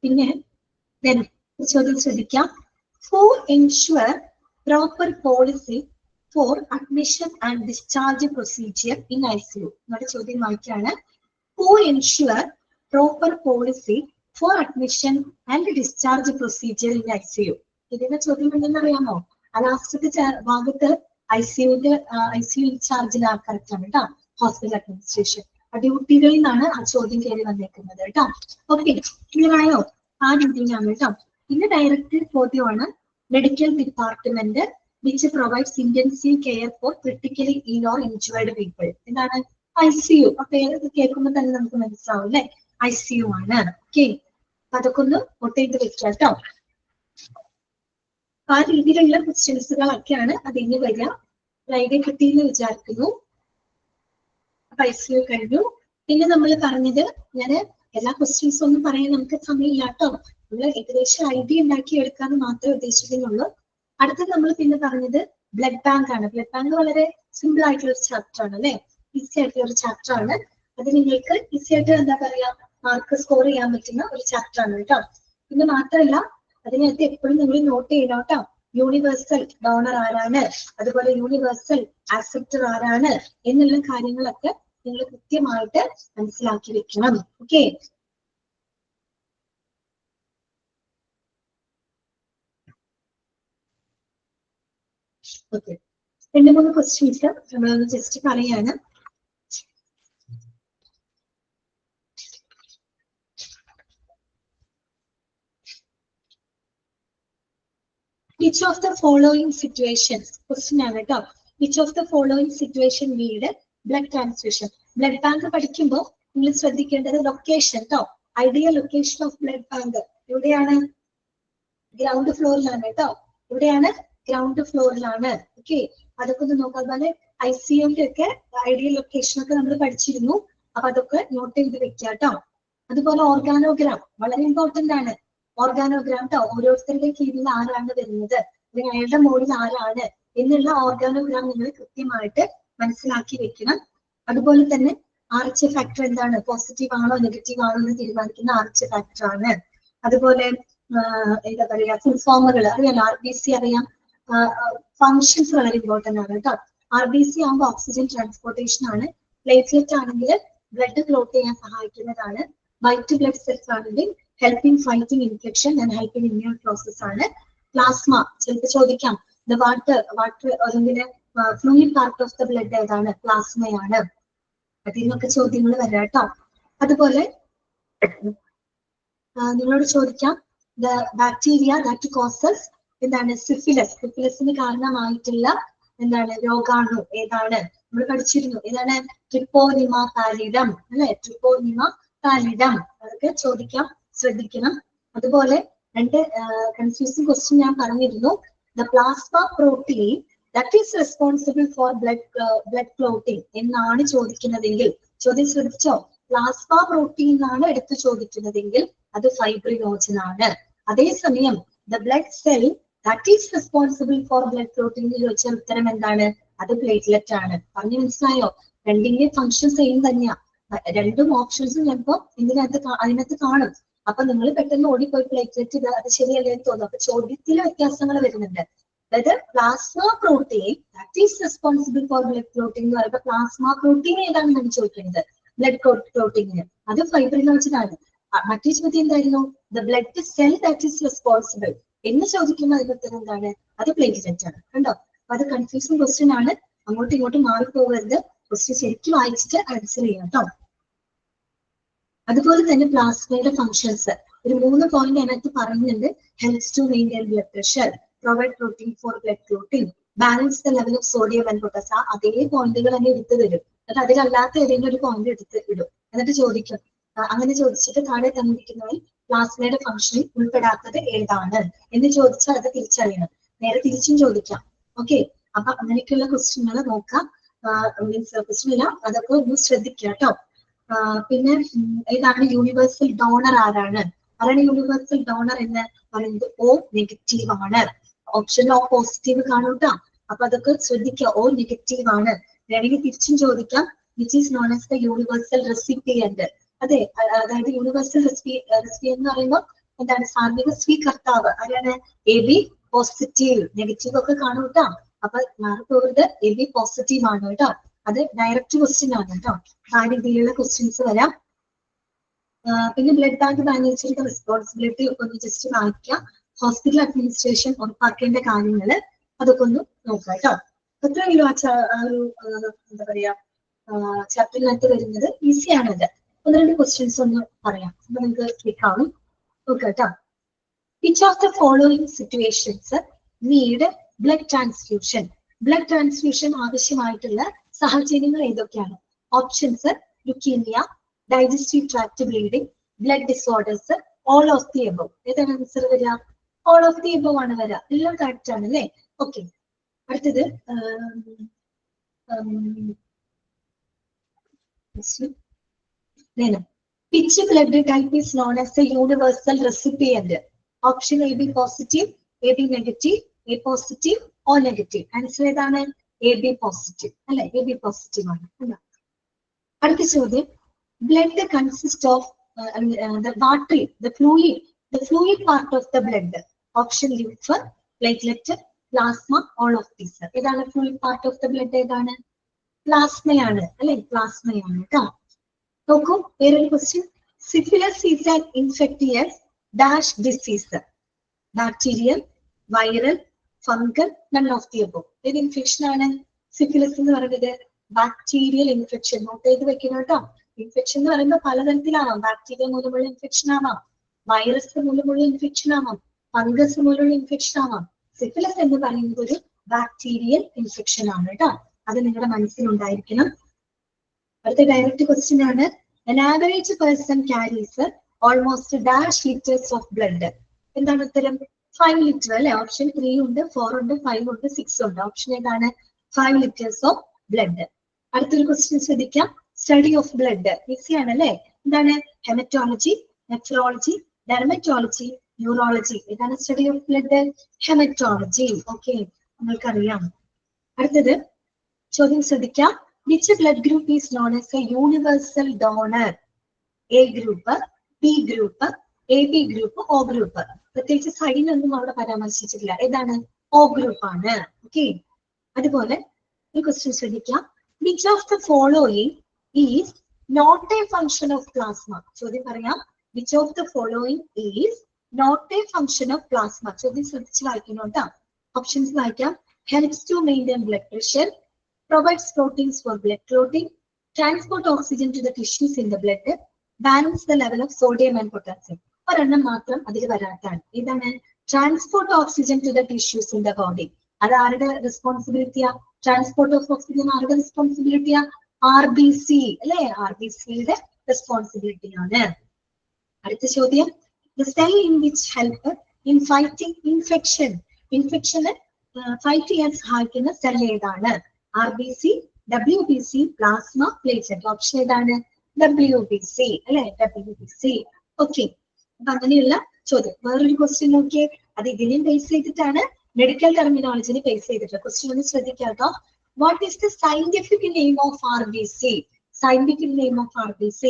പിന്നെ ചോദ്യം ശ്രദ്ധിക്കാം. who ensure proper policy for admission and discharge procedure in ICU? നമ്മുടെ ചോദ്യം വായിക്കാണ്. who ensure proper policy for admission and discharge procedure in ICU? ഇതിന്റെ ചോദ്യം എന്തെന്ന് അറിയാമോ? ആ ലാസ്റ്റത്തെ ഭാഗത്ത് ICU ഇൻചാർജിലെ ആൾക്കാർക്കാണ് കേട്ടോ. ഹോസ്പിറ്റൽ അഡ്മിനിസ്ട്രേഷൻ ഡ്യൂട്ടികളിൽ നിന്നാണ് ആ ചോദ്യം കയറി വന്നേക്കുന്നത് കേട്ടോ. ഓക്കെ, ക്ലിയർ ആയോ? ആ രീതിയിലാണ് കേട്ടോ. പിന്നെ ഡയറക്റ്റ് ചോദ്യമാണ് medical department which provides intensive care for critically ഇൽ ഓർ ഇൻജുവേർഡ് പീപ്പിൾ. എന്താണ്? ICU. ആ പേര് കേൾക്കുമ്പോൾ തന്നെ നമുക്ക് മനസ്സിലാവും അല്ലെ? ICU ആണ്. ഓക്കെ, അതൊക്കെ ഒന്ന് നോട്ട് ചെയ്ത് വെക്കാം കേട്ടോ. ആ രീതിയിലുള്ള ക്വസ്റ്റ്യൻസുകളൊക്കെയാണ് അതിന് വരിക. ഐഡിയ കിട്ടിയെന്ന് വിചാരിക്കുന്നു. ICU കഴിഞ്ഞു. പിന്നെ നമ്മൾ പറഞ്ഞത്, ഞാൻ എല്ലാ ക്വസ്റ്റ്യൻസും ഒന്നും പറയാൻ നമുക്ക് സമയമില്ല കേട്ടോ. നമ്മൾ ഏകദേശം ഐഡിയ ഉണ്ടാക്കി എടുക്കാന്ന് മാത്രമേ ഉദ്ദേശിക്കുന്നുള്ളൂ. അടുത്തത് നമ്മൾ പിന്നെ പറഞ്ഞത് ബ്ലഡ് ബാങ്ക് ആണ്. ബ്ലഡ് ബാങ്ക് വളരെ സിമ്പിൾ ആയിട്ടുള്ള ഒരു ചാപ്റ്റർ ആണ് അല്ലെ? ഈസി ആയിട്ടുള്ള ഒരു ചാപ്റ്റർ ആണ്. അത് നിങ്ങൾക്ക് ഈസി ആയിട്ട് എന്താ പറയാ മാർക്ക് സ്കോർ ചെയ്യാൻ പറ്റുന്ന ഒരു ചാപ്റ്റർ ആണ് കേട്ടോ. പിന്നെ മാത്രമല്ല അതിനകത്ത് എപ്പോഴും നിങ്ങൾ നോട്ട് ചെയ്യണം കേട്ടോ. യൂണിവേഴ്സൽ ഡോണർ ആരാണ്, അതുപോലെ യൂണിവേഴ്സൽ ആക്സെപ്റ്റർ ആരാണ് എന്നുള്ള കാര്യങ്ങളൊക്കെ നിങ്ങൾ കൃത്യമായിട്ട് മനസ്സിലാക്കി വെക്കണം. Okay, okay. 2-3 ക്വസ്റ്റ്യൻസ് നമ്മളൊന്ന് ജസ്റ്റ് പറയാണ്. Which of the following situations, question ആണ് കേട്ടോ. Which of the following situation need blood transfusion? Blood bank പഠിക്കുമ്പോൾ നിങ്ങൾ ശ്രദ്ധിക്കേണ്ടത് ലൊക്കേഷൻ കേട്ടോ. Ideal location of blood bank എവിടെയാണ്? ഗ്രൗണ്ട് ഫ്ലോറിലാണ് കേട്ടോ. എവിടെയാണ്? ഗ്രൗണ്ട് ഫ്ലോറിലാണ്. ഓക്കെ, അതൊക്കെ ഒന്ന് നോക്കാം. അതുപോലെ ICUന്റെ ഒക്കെ ഐഡിയൽ ലൊക്കേഷൻ ഒക്കെ നമ്മൾ പഠിച്ചിരുന്നു. അപ്പൊ അതൊക്കെ നോട്ട് ചെയ്ത് വെക്കാം കേട്ടോ. അതുപോലെ ഓർഗാനോഗ്രാം വളരെ ഇമ്പോർട്ടന്റ് ആണ്. ഓർഗാനോഗ്രാം കേട്ടോ. ഓരോരുത്തരുടെ കീഴിൽ ആരാണ് വരുന്നത്, അല്ലെങ്കിൽ അയാളുടെ മോഡിൽ ആരാണ് എന്നുള്ള ഓർഗാനോഗ്രാം നിങ്ങൾ കൃത്യമായിട്ട് മനസ്സിലാക്കി വെക്കണം. അതുപോലെ തന്നെ RH ഫാക്ടർ എന്താണ്, പോസിറ്റീവ് ആണോ നെഗറ്റീവ് ആണോ എന്ന് തീരുമാനിക്കുന്ന RH ഫാക്ടർ ആണ്. അതുപോലെ എന്താ പറയാ ഫുൾ ഫോമുകൾ അറിയാലോ. RBC അറിയാം. ഫങ്ഷൻസ് വളരെ ഇമ്പോർട്ടന്റ് ആണ് കേട്ടോ. RBC ആകുമ്പോൾ ഓക്സിജൻ ട്രാൻസ്പോർട്ടേഷൻ ആണ്. പ്ലേറ്റ്ലെറ്റ് ആണെങ്കിൽ ബ്ലഡ് ക്ലോട്ട് ചെയ്യാൻ സഹായിക്കുന്നതാണ്. വൈറ്റ് ബ്ലഡ് സെൽസ് ആണെങ്കിൽ helping fighting infection and helping immune process ആണ്. പ്ലാസ്മ ചിലപ്പോൾ ചോദിക്കാം. വാട്ടർ അല്ലെങ്കിൽ fluid part of the blood ഏതാണ്? പ്ലാസ്മയാണ്. അതിൽ നിന്നൊക്കെ ചോദ്യങ്ങൾ വരാം കേട്ടോ. അതുപോലെ നിങ്ങളോട് ചോദിക്കാം ദ ബാക്ടീരിയ ദാറ്റ് കോസസ് എന്താണ്? സിഫിലസ്. സിഫിലസിന് കാരണമായിട്ടുള്ള എന്താണ് രോഗാണു ഏതാണ്? നമ്മൾ പഠിച്ചിരുന്നു. ഏതാണ്? ട്രിപ്പോനിമ പാലിഡം അല്ലെ? ട്രിപ്പോനിമ പാലിഡം. അതൊക്കെ ചോദിക്കാം, ശ്രദ്ധിക്കണം. അതുപോലെ രണ്ട് കൺഫ്യൂസിംഗ് ക്വസ്റ്റ്യൻ ഞാൻ പറഞ്ഞിരുന്നു. The plasma protein that is responsible for blood clotting എന്നാണ് ചോദിക്കുന്നതെങ്കിൽ, ചോദ്യം ശ്രദ്ധിച്ചോ? പ്ലാസ്മ പ്രോട്ടീൻ എന്നാണ് എടുത്തു ചോദിക്കുന്നതെങ്കിൽ അത് ഫൈബ്രിനോജൻ ആണ്. അതേസമയം the blood cell that is responsible for blood clotting ചോദിച്ച ഉത്തരം എന്താണ്? അത് പ്ലേറ്റ്ലെറ്റ് ആണ്. പറഞ്ഞു മനസ്സിലായോ? രണ്ടിന്റെ ഫംഗ്ഷൻ സെയിം തന്നെയാ. രണ്ടും ഓപ്ഷൻസും ചിലപ്പോ അതിനകത്ത് കാണും. അപ്പൊ നിങ്ങൾ പെട്ടെന്ന് ഓടിപ്പോയി പ്ലേറ്റ്ലെറ്റ് അത് ശരിയല്ലേ എന്ന് തോന്നും. അപ്പൊ ചോദ്യത്തിലെ വ്യത്യാസങ്ങൾ വരുന്നുണ്ട്. അതായത് plasma protein that is responsible for blood clotting എന്ന് പറയുമ്പോൾ പ്ലാസ്മ പ്രോട്ടീൻ ഏതാണെന്നാണ് ചോദിക്കുന്നത്. ബ്ലഡ് ക്ലോട്ടിങ്ങിന് അത് ഫൈബ്രിനോജൻ ആണ്. മറ്റേ ചോദ്യം എന്തായിരുന്നു? The blood cell that is responsible എന്ന് ചോദിക്കുമ്പോൾ അതിന്റെ ഉത്തരം എന്താണ്? അത് പ്ലേറ്റ്ലെറ്റ് ആണ്. കണ്ടോ? അപ്പൊ അത് കൺഫ്യൂസിംഗ് ക്വസ്റ്റ്യൻ ആണ്. അങ്ങോട്ടും ഇങ്ങോട്ടും മാറിപ്പോകരുത്. ക്വസ്റ്റ്യൻ ശരിക്കും വായിച്ചിട്ട് ആൻസർ ചെയ്യാം കേട്ടോ. അതുപോലെ തന്നെ പ്ലാസ്മയുടെ ഫങ്ഷൻസ് ഒരു 3 പോയിന്റ് അതിനകത്ത് പറയുന്നുണ്ട്. Helps to maintain blood pressure, provide protein for blood clotting, balance the level of sodium and potassium. അതേ പോയിന്റുകൾ തന്നെ എടുത്തു തരും. എന്നിട്ട് അതിലല്ലാത്ത ഏതെങ്കിലും ഒരു പോയിന്റ് എടുത്ത് ഇടും. എന്നിട്ട് ചോദിക്കും. അങ്ങനെ ചോദിച്ചിട്ട് താഴെ തന്നിരിക്കുന്നവയിൽ പ്ലാസ്മയുടെ ഫംഗ്ഷനിൽ ഉൾപ്പെടാത്തത് ഏതാണ് എന്ന് ചോദിച്ചാൽ അത് തിരിച്ചറിയണം. നേരെ തിരിച്ചും ചോദിക്കാം. ഓക്കെ, അപ്പൊ അങ്ങനെയൊക്കെയുള്ള ക്വസ്റ്റ്യനുകൾ നോക്കാം. മീൻസ് ക്വസ്റ്റ്യൻ ഇല്ല, അതൊക്കെ ഒന്ന് ശ്രദ്ധിക്കുക കേട്ടോ. പിന്നെ ഏതാണ് യൂണിവേഴ്സൽ ഡോണർ? ആരാണ് യൂണിവേഴ്സൽ ഡോണർ എന്ന് പറയുന്നത്? O നെഗറ്റീവ് ആണ്. ഓപ്ഷനിൽ O പോസിറ്റീവ് കാണും കേട്ടോ. അപ്പൊ അതൊക്കെ ശ്രദ്ധിക്കുക. O നെഗറ്റീവ് ആണ്. വേണമെങ്കിൽ തിരിച്ചും ചോദിക്കാം. Which is known as the universal recipient. അതെ, അതായത് യൂണിവേഴ്സൽ റെസിപ്പിയന്റ് എന്ന് പറയുമ്പോൾ എന്താണ്? സാർവിക സ്വീകർത്താവ് ആരാണ്? AB positive. നെഗറ്റീവ് ഒക്കെ കാണും കേട്ടോ. അപ്പൊ മാറിപ്പോകരുത്. AB പോസിറ്റീവ് ആണ് കേട്ടോ. അത് ഡയറക്റ്റ് ക്വസ്റ്റ്യൻ ആണ് കേട്ടോ. ആ രീതിയിലുള്ള ക്വസ്റ്റ്യൻസ് വരാം. പിന്നെ ബ്ലഡ് ബാങ്ക് മാനേജറുടെ റെസ്പോൺസിബിലിറ്റി ഒക്കെ ഒന്ന് ജസ്റ്റ് വായിക്കാം. ഹോസ്പിറ്റൽ അഡ്മിനിസ്ട്രേഷൻ ഉറപ്പാക്കേണ്ട കാര്യങ്ങള് അതൊക്കെ ഒന്ന് നോക്കാം കേട്ടോ. എത്രയെങ്കിലും ആ ഒരു എന്താ പറയാ ചാപ്റ്ററിനകത്ത് വരുന്നത് ഈസി ആണത്. 1-2 ക്വസ്റ്റ്യൻസ് ഒന്ന് പറയാം. അപ്പൊ നിങ്ങൾക്ക് ക്ലിക്ക് ആവും. ഓക്കെ കേട്ടോ. Which of the following situations need blood transfusion? Blood transfusion ആവശ്യമായിട്ടുള്ള സാഹചര്യങ്ങൾ ഏതൊക്കെയാണ്? Options: leukaemia, digestive tract bleeding, blood disorders, all of the above. ഏതാണ് ആൻസർ വരിക? ഓൾ ഓഫ് ദി എബവ് ആണ് വരിക. എല്ലാം കറക്റ്റ് ആണ് അല്ലേ? ഓക്കെ. അടുത്തത് which blood type is known as the universal recipient? Option AB positive, AB negative, A positive, O negative. Answer ഏതാണ്? AB positive അല്ലെ? AB positive ആണ്. അടുത്ത ചോദ്യം, blood consists of the watery, the fluid part of the blood. Option lymph, platelet, plasma, all of these. ഏതാണ് fluid part of the blood? ഏതാണ്? പ്ലാസ്മയാണ് അല്ലെ? പ്ലാസ്മയാണ് കേട്ടോ. നോക്കൂ, വേറൊരു question. Syphilis is an infectious dash disease. Bacterial, viral, fungal, none of the above. ഏത് ഇൻഫെക്ഷൻ ആണ് സിഫിലിസ് എന്ന് പറയുന്നത്? Bacterial infection. നോട്ട് ചെയ്ത് വെക്കണം കേട്ടോ. ഇൻഫെക്ഷൻ എന്ന് പറയുമ്പോൾ പലതരത്തിലാവാം. ബാക്ടീരിയ മൂലമുള്ള ഇൻഫെക്ഷൻ ആവാം, വൈറസ് മൂലമുള്ള ഇൻഫെക്ഷൻ ആവാം, ഫംഗസ് മൂലമുള്ള ഇൻഫെക്ഷൻ ആവാം. സിഫിലിസ് എന്ന് പറയുന്നത് ഒരു ബാക്ടീരിയൽ ഇൻഫെക്ഷൻ ആണ് കേട്ടോ. അത് നിങ്ങളുടെ മനസ്സിലുണ്ടായിരിക്കണം. അടുത്ത ഡയറക്റ്റ് ക്വസ്റ്റ്യൻ ആണ്. An average person carries almost dash liters of blood. എന്താണ് ഉത്തരം? 5 ലിറ്റർ അല്ലെ? ഓപ്ഷൻ 3 ഉണ്ട്, 4 ഉണ്ട്, 5 ഉണ്ട്, 6 ഉണ്ട്. ഓപ്ഷൻ ഏതാണ്? 5 liters of blood. അടുത്തൊരു ക്വസ്റ്റ്യൻ ശ്രദ്ധിക്കാം. സ്റ്റഡി ഓഫ് ബ്ലഡ് ഈസി ആണ് അല്ലെ? എന്താണ്? Haematology, nephrology, dermatology, neurology. ഏതാണ് study of blood? Haematology. Okay, നിങ്ങൾക്കറിയാം. അടുത്തത് ചോദ്യം ശ്രദ്ധിക്കാം. Which blood group is known as a universal donor? A group, B group, AB group, O group. പ്രത്യേകിച്ച് സൈൻ ഒന്നും അവിടെ പരാമർശിച്ചിട്ടില്ല. ഏതാണ്? O group ആണ്. ഓക്കെ. അതുപോലെ ഒരു ക്വസ്റ്റ്യൻ ശ്രദ്ധിക്കാം. Which of the following is not a function of plasma? ചോദ്യം പറയാം. Which of the following is not a function of plasma? ചോദ്യം ശ്രദ്ധിച്ച് വായിക്കണം കേട്ടോ. ഓപ്ഷൻസ് വായിക്കാം. Helps to maintain blood pressure, provides proteins for blood clotting, transport oxygen to the tissues in the blood, balance the level of sodium and potassium. ഒരെണ്ണം മാത്രം അതിൽ വരാത്താണ്. ഇതാണ് transport oxygen to the tissues in the body. അത് ആരുടെ റെസ്പോൺസിബിലിറ്റിയാ? ട്രാൻസ്പോർട്ട് ഓഫ് ഓക്സിജൻ ആരുടെ റെസ്പോൺസിബിലിറ്റിയാ? RBC അല്ലെ? RBCയുടെ റെസ്പോൺസിബിലിറ്റി ആണ്. അടുത്ത ചോദ്യം, the cell in which help in fighting infection. ഇൻഫെക്ഷന് ഫൈറ്റ് ചെയ്യാൻ സഹായിക്കുന്ന സെൽ ഏതാണ്? RBC, WBC, plasma, platelet. Option ഏതാണ്? WBC അല്ലെ? WBC. ഓക്കെ. അപ്പൊ അങ്ങനെയുള്ള ചോദ്യം. വേറൊരു ക്വസ്റ്റ്യൻ നോക്കിയേ. അത് ഇതിനെയും ബേസ് ചെയ്തിട്ടാണ്, മെഡിക്കൽ ടെർമിനോളജിനെ ബേസ് ചെയ്തിട്ട്. ക്വസ്റ്റ്യൻ ഒന്ന് ശ്രദ്ധിക്കാം കേട്ടോ. What is the scientific name of RBC? Scientific name of RBC.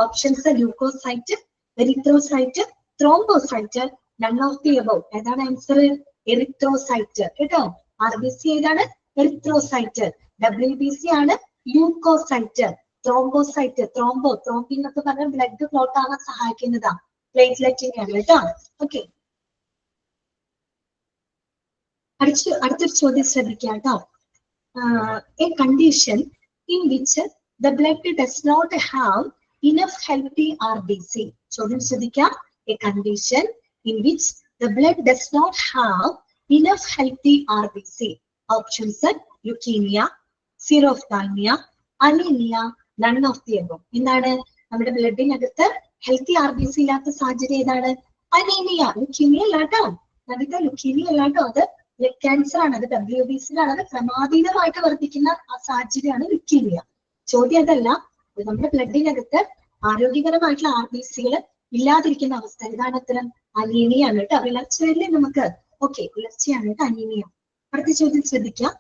Options: leucocyte, erythrocyte, thrombocyte, none of the above. ഏതാണ് ആൻസർ? എറിത്രോസൈറ്റ് കേട്ടോ. RBC ഏതാണ്? എറിത്രോസൈറ്റ്. WBC ആണ് ല്യൂക്കോസൈറ്റ്. ത്രോംബോസൈറ്റ്, ത്രോംബിൻ എന്നൊക്കെ പറഞ്ഞാൽ ബ്ലഡ് ക്ലോട്ട് ആവാൻ സഹായിക്കുന്നതാ. പ്ലേറ്റ്ലെറ്റിംഗ് ആണ് കേട്ടോ. ഓക്കെ, അടുത്തൊരു ചോദ്യം ശ്രദ്ധിക്കാം കേട്ടോ. A condition in which the blood does not have enough healthy RBC. ചോദ്യം ശ്രദ്ധിക്കാം. A condition in which the blood does not have enough healthy RBC. Options are leukemia, xerophthalmia, anemia, none of the above. എന്താണ് നമ്മുടെ ബ്ലഡിനകത്ത് ഹെൽത്തി RBC ഇല്ലാത്ത സാഹചര്യം ഏതാണ്? അനീമിയ. ലുക്കീമിയ അല്ലാട്ടോ, നമുക്ക് ലുക്കീമിയ അല്ലാട്ടോ, അത് ബ്ലഡ് ക്യാൻസർ ആണ്, അത് WBC-യിലാണ്, അത് ക്രമാതീതമായിട്ട് വർദ്ധിക്കുന്ന ആ സാഹചര്യമാണ് ലുക്കീമിയ. ചോദ്യം അതല്ല, നമ്മുടെ ബ്ലഡിനകത്ത് ആരോഗ്യകരമായിട്ടുള്ള RBC-കൾ ഇല്ലാതിരിക്കുന്ന അവസ്ഥ, ഇതാണ് ഉത്തരം. അനീമിയാണ് കേട്ടോ. വിളർച്ചയല്ലേ നമുക്ക്? ഓക്കെ, വിളർച്ചയാണ് കേട്ടോ അനീമിയ. അടുത്ത ചോദ്യം ശ്രദ്ധിക്കാം.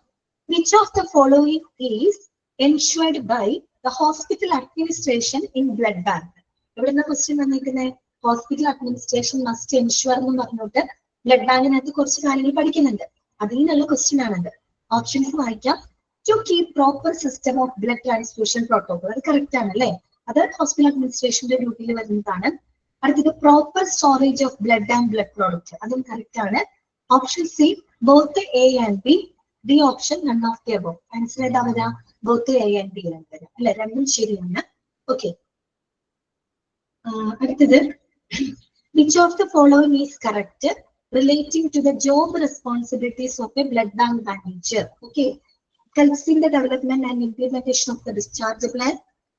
Which of the following is ensured by the hospital administration in blood bank? ഇവിടെ നിന്ന് ക്വസ്റ്റ്യൻ വന്നിരിക്കുന്നത് ഹോസ്പിറ്റൽ അഡ്മിനിസ്ട്രേഷൻ മസ്റ്റ് എൻഷുവർ എന്ന് പറഞ്ഞിട്ട് ബ്ലഡ് ബാങ്കിനകത്ത് കുറച്ച് കാര്യങ്ങൾ പഠിക്കുന്നുണ്ട്. അതിൽ നിന്നുള്ള ക്വസ്റ്റ്യൻ ആണത്. ഓപ്ഷൻസ് വായിക്കാം. To keep proper system of blood transfusion protocol, അത് കറക്റ്റ് ആണ് അല്ലേ? അത് ഹോസ്പിറ്റൽ അഡ്മിനിസ്ട്രേഷന്റെ ഡ്യൂട്ടിയിൽ വരുന്നതാണ്. അടുത്തത് proper storage of blood and blood product, അതും കറക്റ്റ് ആണ്. Option C both A and B. D option none of the above. Answer ഏതാ വരാ? ബോത്ത് എ ആൻഡ് ബി വരാം അല്ലെ? രണ്ടും ശരിയാണ്. ഓക്കെ, അടുത്തത് which of the following is correct relating to the job responsibilities of a blood bank manager? Okay, helps in the development and implementation of the discharge plan,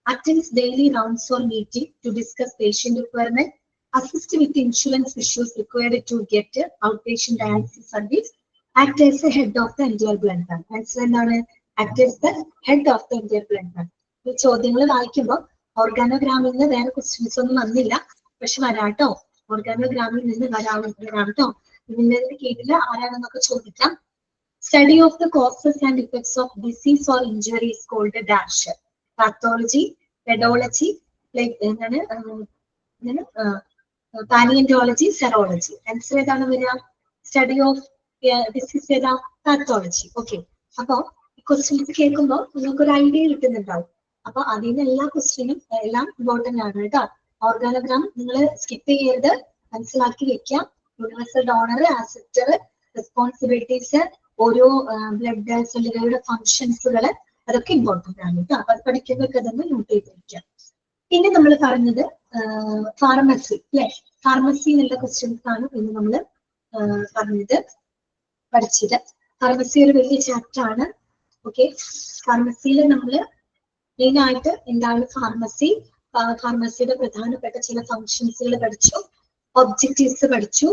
attends daily rounds or meeting to discuss patient requirement, assist with insurance issues required to get outpatient dialysis service, act as the head of the entire blood bank. Answer എന്താണ്? Act as the head of the entire blood bank. ഈ ചോദ്യങ്ങൾ വായിക്കുമ്പോൾ ഓർഗാനോഗ്രാമിൽ നിന്ന് വേറെ ക്വസ്റ്റ്യൻസ് ഒന്നും വന്നില്ല, പക്ഷെ വരാട്ടോ. ഓർഗാനോഗ്രാമിൽ നിന്ന് വരാട്ടോ. ഇതിന്റെ കീഴിൽ ആരാണെന്നൊക്കെ ചോദിക്കാം. Study of the causes and effects of disease or injury is called dash. Pathology, pedology, എന്താണ് പാലിയന്റോളജി, സെറോളജി. ആൻസർ ഏതാണ് വരിക? സ്റ്റഡി ഓഫ് ഡിസീസ് ഏതാ? പാത്തോളജി. ഓക്കെ, അപ്പൊ ക്വസ്റ്റ്യൻസ് കേൾക്കുമ്പോൾ നിങ്ങൾക്ക് ഒരു ഐഡിയ കിട്ടുന്നുണ്ടാവും. അപ്പൊ അതിന് എല്ലാ ക്വസ്റ്റ്യനും എല്ലാം ഇമ്പോർട്ടന്റ് ആണ് കേട്ടോ. ഓർഗാനോഗ്രാം നിങ്ങൾ സ്കിപ്പ് ചെയ്യരുത്, മനസ്സിലാക്കി വെക്കാം. യൂണിവേഴ്സൽ ഡോണർ, ആക്സെപ്റ്റർ, റെസ്പോൺസിബിലിറ്റീസ്, ഓരോ ബ്ലഡ് സെല്ലുകളുടെ ഫങ്ഷൻസുകൾ, അതൊക്കെ ഇമ്പോർട്ടന്റ് ആണ് കേട്ടോ. അപ്പൊ അത് പഠിക്കുന്നതൊക്കെ തന്നെ നോട്ട് ചെയ്ത് വെക്കാം. പിന്നെ നമ്മൾ പറഞ്ഞത് ഫാർമസി അല്ലെ? ഫാർമസി എന്നുള്ള ക്വസ്റ്റ്യൻസ് ആണ് ഇന്ന് നമ്മൾ പഠിച്ചത്. ഫാർമസി ഒരു വലിയ ചാപ്റ്റർ ആണ്. ഓക്കെ, ഫാർമസിയിൽ നമ്മൾ മെയിൻ ആയിട്ട് എന്താണ് ഫാർമസി, ഫാർമസിയുടെ പ്രധാനപ്പെട്ട ചില ഫങ്ഷൻസുകൾ പഠിച്ചു, ഒബ്ജക്റ്റീവ്സ് പഠിച്ചു,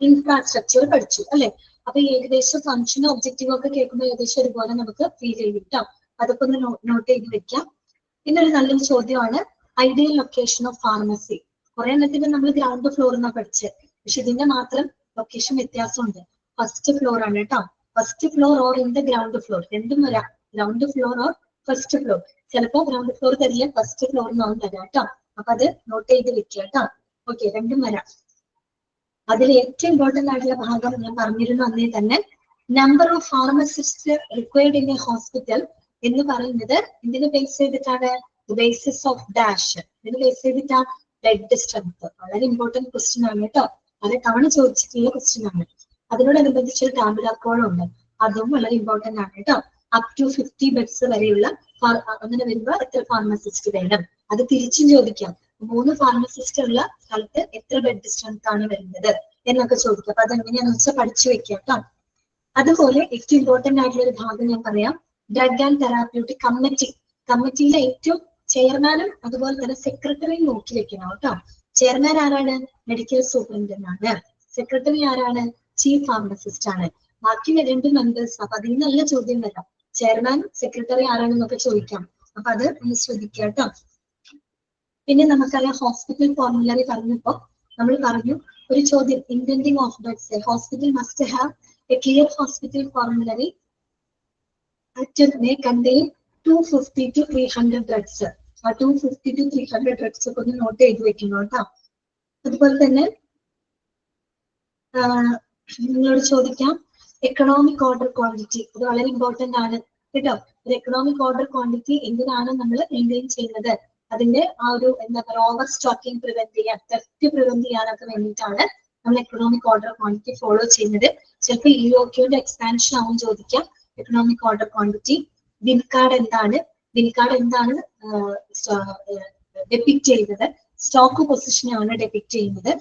ഇൻഫ്രാസ്ട്രക്ചർ പഠിച്ചു അല്ലെ? അപ്പൊ ഏകദേശം ഫംഗ്ഷനും ഒബ്ജക്റ്റീവും ഒക്കെ കേൾക്കുമ്പോൾ ഏകദേശം ഒരുപോലെ നമുക്ക് ഫീൽ ചെയ്യും കേട്ടോ. അതൊക്കെ ഒന്ന് നോട്ട് ചെയ്ത് വെക്കാം. പിന്നെ ഒരു നല്ലൊരു ചോദ്യമാണ് ഐഡിയൽ ലൊക്കേഷൻ ഓഫ് ഫാർമസി. കുറെ എണ്ണത്തിന് നമ്മൾ ഗ്രൗണ്ട് ഫ്ലോർ എന്നാ പഠിച്ചത്, പക്ഷെ ഇതിന്റെ മാത്രം ലൊക്കേഷൻ വ്യത്യാസമുണ്ട്. ഫസ്റ്റ് ഫ്ലോർ ആണ് കേട്ടോ. First floor or in the ground floor, രണ്ടും വരാം. Ground floor or first floor. ചിലപ്പോ ഗ്രൗണ്ട് ഫ്ലോർ തരില്ല, ഫസ്റ്റ് ഫ്ലോർ എന്നാവും തരാം കേട്ടോ. അപ്പൊ അത് നോട്ട് ചെയ്ത് വെക്കുക കേട്ടോ. ഓക്കെ, രണ്ടും വരാം. അതിൽ ഏറ്റവും ഇമ്പോർട്ടന്റ് ആയിട്ടുള്ള ഭാഗം ഞാൻ പറഞ്ഞിരുന്നു അന്നേ തന്നെ, number of pharmacist required in a hospital എന്ന് പറയുന്നത് എന്തിനെ ബേസ് ചെയ്തിട്ടാണ്? Basis of dash. ഇതിന് ബേസ് ചെയ്തിട്ടാ ബ്ലഡ് സ്ട്രെങ്ത്. വളരെ ഇമ്പോർട്ടന്റ് ക്വസ്റ്റ്യൻ ആണ് കേട്ടോ. അത് തവണ ചോദിച്ചിട്ടുള്ള ക്വസ്റ്റ്യൻ ആണ്. അതിനോടനുബന്ധിച്ചൊരു ടാബുലർ കോളം ഉണ്ട്, അതും വളരെ ഇമ്പോർട്ടന്റ് ആണ് കേട്ടോ. അപ് ടു 50 ബെഡ്സ് വരെയുള്ള അങ്ങനെ വരുമ്പോ എത്ര ഫാർമസിസ്റ്റ് വേണം? അത് തിരിച്ചും ചോദിക്കാം. 3 ഫാർമസിസ്റ്റ് ഉള്ള സ്ഥലത്ത് എത്ര ബെഡ് സ്ട്രെങ്ത് ആണ് വരുന്നത് എന്നൊക്കെ ചോദിക്കാം. അപ്പൊ അതെങ്ങനെയാണെന്ന് വെച്ചാൽ പഠിച്ചു വെക്കാം കേട്ടോ. അതുപോലെ ഏറ്റവും ഇമ്പോർട്ടന്റ് ആയിട്ടുള്ള ഒരു ഭാഗം ഞാൻ പറയാം, ഡ്രഗ് ആൻഡ് തെറാപ്യൂട്ടിക് കമ്മിറ്റി. കമ്മിറ്റിയിലെ ഏറ്റവും ചെയർമാനും അതുപോലെ തന്നെ സെക്രട്ടറിയും നോക്കി വെക്കണം കേട്ടോ. ചെയർമാൻ ആരാണ്? മെഡിക്കൽ സൂപ്രണ്ടന്റ് ആണ്. സെക്രട്ടറി ആരാണ്? ചീഫ് ഫാർമസിസ്റ്റ് ആണ്. ബാക്കി 2 മെമ്പേഴ്സ്. അപ്പൊ അതിൽ നല്ല ചോദ്യം വരാം, ചെയർമാൻ സെക്രട്ടറി ആരാണെന്നൊക്കെ ചോദിക്കാം. അപ്പൊ അത് ഒന്ന് ശ്രദ്ധിക്കുക കേട്ടോ. പിന്നെ നമുക്കറിയാം ഹോസ്പിറ്റൽ ഫോർമുലറി പറഞ്ഞപ്പോ നമ്മൾ പറഞ്ഞു ഒരു ചോദ്യം, intending of drugs. Hospital must have A clear hospital formulary may contain 250 to 300 drugs. ആ 250 to 300 drugs ഒക്കെ ഒന്ന് നോട്ട് ചെയ്ത് വെക്കണം കേട്ടോ. അതുപോലെ തന്നെ നിങ്ങളോട് ചോദിക്കാം എക്കണോമിക് ഓർഡർ ക്വാണ്ടിറ്റി. അത് വളരെ ഇമ്പോർട്ടന്റ് ആണ്. കേട്ടോ. ഒരു എക്കണോമിക് ഓർഡർ ക്വാണ്ടിറ്റി എന്തിനാണ് നമ്മൾ മെയിൻറ്റെയിൻ ചെയ്യുന്നത്? അതിന്റെ ആ ഒരു എന്താ പറയുക ഓവർ സ്റ്റോക്കിംഗ് പ്രിവെന്റ് ചെയ്യാൻ, തെഫ്റ്റ് പ്രിവെന്റ് ചെയ്യാനൊക്കെ വേണ്ടിയിട്ടാണ് നമ്മൾ എക്കണോമിക് ഓർഡർ ക്വാണ്ടിറ്റി ഫോളോ ചെയ്യുന്നത്. ചിലപ്പോൾ ഇഒക്യൂന്റെ എക്സ്പാൻഷൻ ആവും ചോദിക്കാം. എക്കണോമിക് ഓർഡർ ക്വാണ്ടിറ്റി വിൻകാർഡ് എന്താണ്, വിൻകാർഡ് എന്താണ് ഡെപിക്ട് ചെയ്യുന്നത്? സ്റ്റോക്ക് പൊസിഷനാണ് ഡെപിക്ട് ചെയ്യുന്നത്.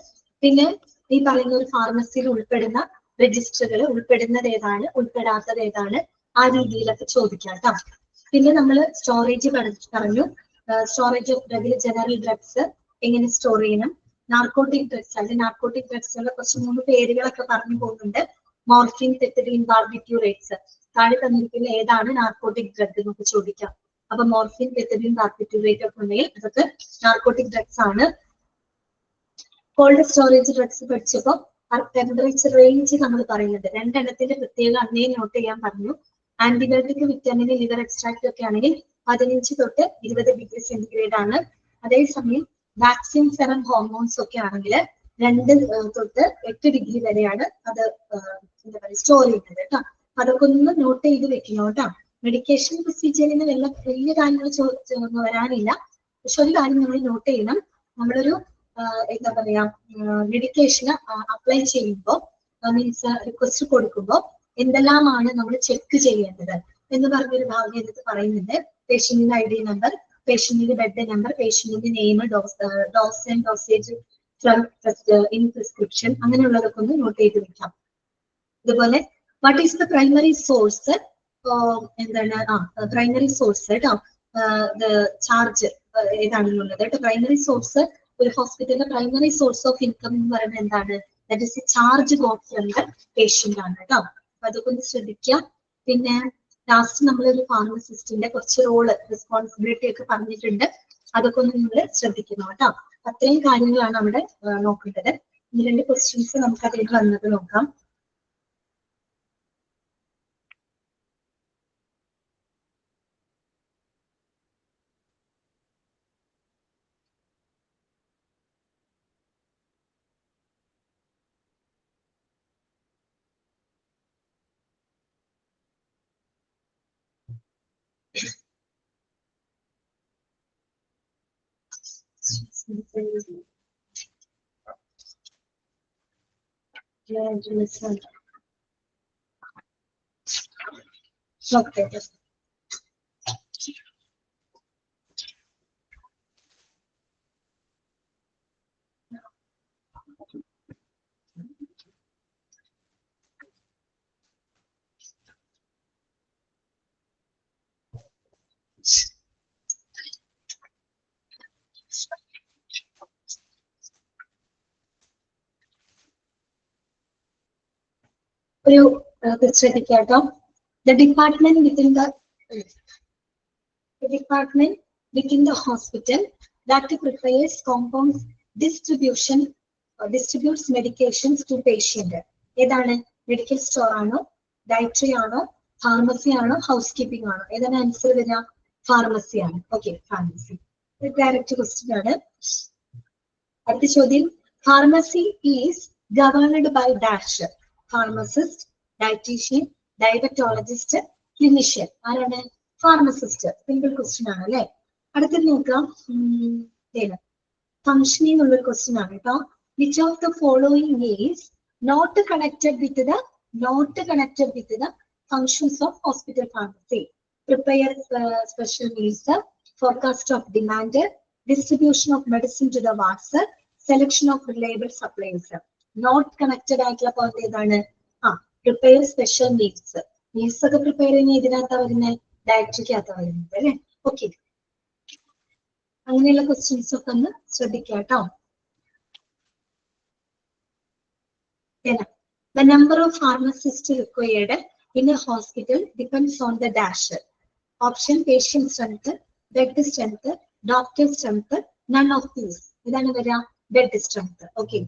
പിന്നെ ഈ പറയുന്ന ഒരു ഫാർമസിയിൽ ഉൾപ്പെടുന്ന രജിസ്റ്ററുകൾ ഉൾപ്പെടുന്നത് ഏതാണ്, ഉൾപ്പെടാത്തത് ഏതാണ്, ആ രീതിയിലൊക്കെ ചോദിക്കാം കേട്ടോ. പിന്നെ നമ്മൾ സ്റ്റോറേജ് പറഞ്ഞു. സ്റ്റോറേജ് ഓഫ് ഡ്രഗിൽ ജനറൽ ഡ്രഗ്സ് എങ്ങനെ സ്റ്റോർ ചെയ്യണം, നാർക്കോട്ടിക് ഡ്രഗ്സ് അതിന്റെ നാർക്കോട്ടിക് ഡ്രഗ്സിന്റെ കുറച്ച് 3 പേരുകളൊക്കെ പറഞ്ഞു പോകുന്നുണ്ട്. Morphine, pethidine, barbiturates. താഴെ തന്നിരിക്കുന്ന ഏതാണ് നാർക്കോട്ടിക് ഡ്രഗ് നമുക്ക് ചോദിക്കാം. അപ്പൊ മോർഫിൻ, പെത്തഡിൻ, ബാർബിറ്റ്യൂറേറ്റ് ഒക്കെ ഉണ്ടെങ്കിൽ അതൊക്കെ നാർക്കോട്ടിക് ഡ്രഗ്സ് ആണ്. കോൾഡ് സ്റ്റോറേജ് ഡ്രഗ്സ് പഠിച്ചപ്പോ ടെമ്പറേച്ചർ റേഞ്ച് നമ്മൾ പറയുന്നത് 2 എണ്ണത്തിന്റെ പ്രത്യേക അന്നേ നോട്ട് ചെയ്യാൻ പറഞ്ഞു. ആന്റിബയോട്ടിക്, വിറ്റാമിൻ, ലിവർ എക്സ്ട്രാക്ട് ഒക്കെ ആണെങ്കിൽ 15 തൊട്ട് 20 ഡിഗ്രി സെന്റിഗ്രേഡ് ആണ്. അതേസമയം വാക്സിൻ, സെറം, ഹോർമോൺസ് ഒക്കെ ആണെങ്കിൽ 2 തൊട്ട് 8 ഡിഗ്രി വരെയാണ് അത് എന്താ പറയുക സ്റ്റോർ ചെയ്യുന്നത് കേട്ടോ. അതൊക്കെ ഒന്ന് നോട്ട് ചെയ്ത് വെക്കണം കേട്ടോ. മെഡിക്കേഷൻ പ്രൊസീജിയറിന് വലിയ കാര്യങ്ങൾ വരാനില്ല. പക്ഷെ ഒരു കാര്യം നമ്മൾ നോട്ട് ചെയ്യണം. നമ്മളൊരു എന്താ പറയാ മെഡിക്കേഷന് അപ്ലൈ ചെയ്യുമ്പോൾ മീൻസ് റിക്വസ്റ്റ് കൊടുക്കുമ്പോൾ എന്തെല്ലാമാണ് നമ്മൾ ചെക്ക് ചെയ്യേണ്ടത് എന്ന് പറഞ്ഞൊരു ഭാഗം എടുത്ത് പറയുന്നുണ്ട്. പേഷ്യന്റിന്റെ ID നമ്പർ, പേഷ്യന്റിന്റെ ബെഡ് നമ്പർ, പേഷ്യന്റിന്റെ name, dose and dosage from in prescription, അങ്ങനെയുള്ളതൊക്കെ ഒന്ന് നോട്ട് ചെയ്ത് വെക്കാം. അതുപോലെ what is the primary source, എന്താണ് പ്രൈമറി സോഴ്സ് കേട്ടോ, ചാർജ് ഏതാണെന്നുള്ളത് കേട്ടോ. പ്രൈമറി സോഴ്സ് ഒരു ഹോസ്പിറ്റലിന്റെ പ്രൈമറി സോഴ്സ് ഓഫ് ഇൻകം എന്ന് പറയുന്നത് എന്താണ്? That is charge got from the patient ആണ് കേട്ടോ. അപ്പൊ അതൊക്കെ ഒന്ന് ശ്രദ്ധിക്കാം. പിന്നെ ലാസ്റ്റ് നമ്മളൊരു ഫാർമസിസ്റ്റിന്റെ കുറച്ച് റോള്, റെസ്പോൺസിബിലിറ്റി ഒക്കെ പറഞ്ഞിട്ടുണ്ട്. അതൊക്കെ ഒന്ന് നിങ്ങൾ ശ്രദ്ധിക്കണം കേട്ടോ. അത്രയും കാര്യങ്ങളാണ് അവിടെ നോക്കേണ്ടത്. ഈ 2 ക്വസ്റ്റ്യൻസ് നമുക്ക് അതിൽ വന്നത് നോക്കാം. Okay. ഒരു ശ്രദ്ധിക്കാട്ടോ. The department within the hospital that prepares compounds distributes medications to patient. ഏതാണ്? മെഡിക്കൽ സ്റ്റോർ ആണോ, ഡയറ്ററി ആണോ, ഫാർമസി ആണോ, ഹൗസ് കീപ്പിംഗ് ആണോ? ഏതാണ് ആൻസർ വരിക? ഫാർമസി ആണ്. Okay, pharmacy. ഡയറക്റ്റ് ക്വസ്റ്റ്യൻ ആണ്. അടുത്ത ചോദ്യം, pharmacy is governed by dash. Pharmacist, dietician, diabetologist, clinician. ആരാണ്? ഫാർമസിസ്റ്റ്. സിംപിൾ ക്വസ്റ്റ്യൻ ആണ് അല്ലെ. അടുത്തത് നോക്കാം. ഫംഗ്ഷനിങ് എന്നുള്ളൊരു ക്വസ്റ്റ്യൻ ആണ് കേട്ടോ. Which of the following is not connected with the functions of hospital pharmacy? Prepare special meals, forecast of demand, distribution of medicine to the wards, selection of reliable supplies. Not connected ആയിട്ടുള്ള പോയിന്റ് ഏതാണ്? Prepare special meals. മീൽസ് ഒക്കെ പ്രിപ്പയർ ചെയ്യുന്ന ഇതിനകത്താ വരുന്നത്? ഡയറ്ററിക്കകത്താ വരുന്നത് അല്ലെ. ഓക്കെ, അങ്ങനെയുള്ള ക്വസ്റ്റ്യൻസ് ഒക്കെ ഒന്ന് ശ്രദ്ധിക്കാം കേട്ടോ. The number of pharmacists required in a hospital depends on the dash. Option: patient strength, bed strength, doctor strength, none of these. ഇതാണ് വരിക bed strength. Okay.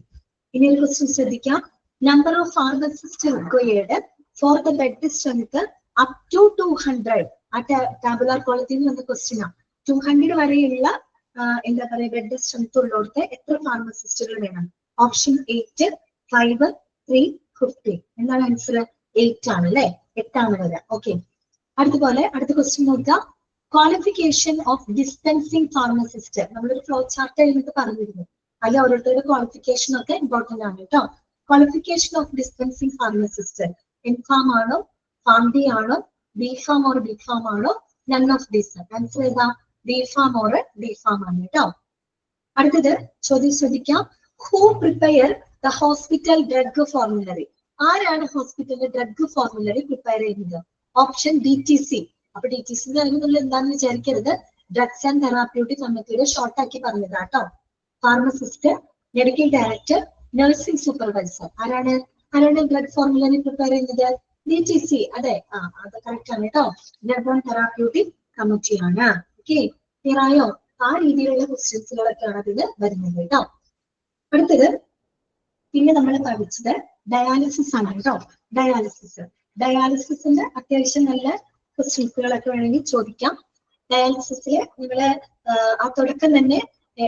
ഇനി ഒരു ക്വസ്റ്റ്യൻ ശ്രദ്ധിക്കാം. Number of pharmacists required for the bed strength up to 200. ആ ടാബുലാർ ക്വാളിറ്റിയിൽ വന്ന ക്വസ്റ്റ്യൻ ആണ്. 200 വരെയുള്ള എന്താ പറയുക ബെഡ് സ്ട്രെങ്ത് ഉള്ളിടത്ത് എത്ര ഫാർമസിസ്റ്റുകൾ വേണം? ഓപ്ഷൻ 8, 5, 3, 15. എന്താണ് ആൻസർ? 8 ആണ് അല്ലെ. 8 ആണ് വരിക. ഓക്കെ, അതുപോലെ അടുത്ത ക്വസ്റ്റ്യൻ നോക്കുക. Qualification of dispensing pharmacist. നമ്മളൊരു ഫ്ലോ ചാർട്ട് എഴുതി പറഞ്ഞിരുന്നു. അതിൽ ഓരോരുത്തരുടെ ക്വാളിഫിക്കേഷൻ ഒക്കെ ഇമ്പോർട്ടന്റ് ആണ് കേട്ടോ. ക്വാളിഫിക്കേഷൻ ഓഫ് ഡിസ്പെൻസിങ് ഫാർമസിസ്റ്റ് എംഫാം ആണോ, ഫാം ഡി ആണോ, B pharm or B farm ആണോ, നൺ ഓഫ് ദിസ്. ആൻസർ ഏതാ? B pharm or D pharm ആണ് കേട്ടോ. അടുത്തത് ചോദിക്കാം. Who prepare the hospital drug formulary? ആരാണ് ഹോസ്പിറ്റലിന്റെ ഡ്രഗ് ഫോർമുലറി പ്രിപ്പയർ ചെയ്യുന്നത്? Option DTC. അപ്പൊ DTC നിങ്ങൾ എന്താണെന്ന് വിചാരിക്കരുത്, ഡ്രഗ്സ് ആൻഡ് തെറാപ്യൂട്ടിക് കമ്മിറ്റിയുടെ ഷോർട്ട് ആക്കി പറഞ്ഞതാ കേട്ടോ. Pharmacist, medical director, nursing supervisor. ആരാണ് ഡ്രഗ് ഫോർമുലറി പ്രിപ്പയർ ചെയ്യുന്നത്? DTC. അതെ, അത് കറക്റ്റ് ആണ് കേട്ടോ. ഡ്രഗ് ആൻഡ് തെറാപ്യൂട്ടിക് കമ്മിറ്റിയാണ്. ഓക്കെ, ക്ലിയർ ആയോ? ആ രീതിയിലുള്ള ക്വസ്റ്റ്യൻസുകളൊക്കെയാണ് അതിൽ വരുന്നത് കേട്ടോ. അടുത്തത് പിന്നെ നമ്മൾ പഠിച്ചത് ഡയാലിസിസ് ആണ് കേട്ടോ. ഡയാലിസിന്റെ അത്യാവശ്യം നല്ല ക്വസ്റ്റ്യൻസുകളൊക്കെ വേണമെങ്കിൽ ചോദിക്കാം. ഡയാലിസിസില് നിങ്ങള് ആ തുടക്കം തന്നെ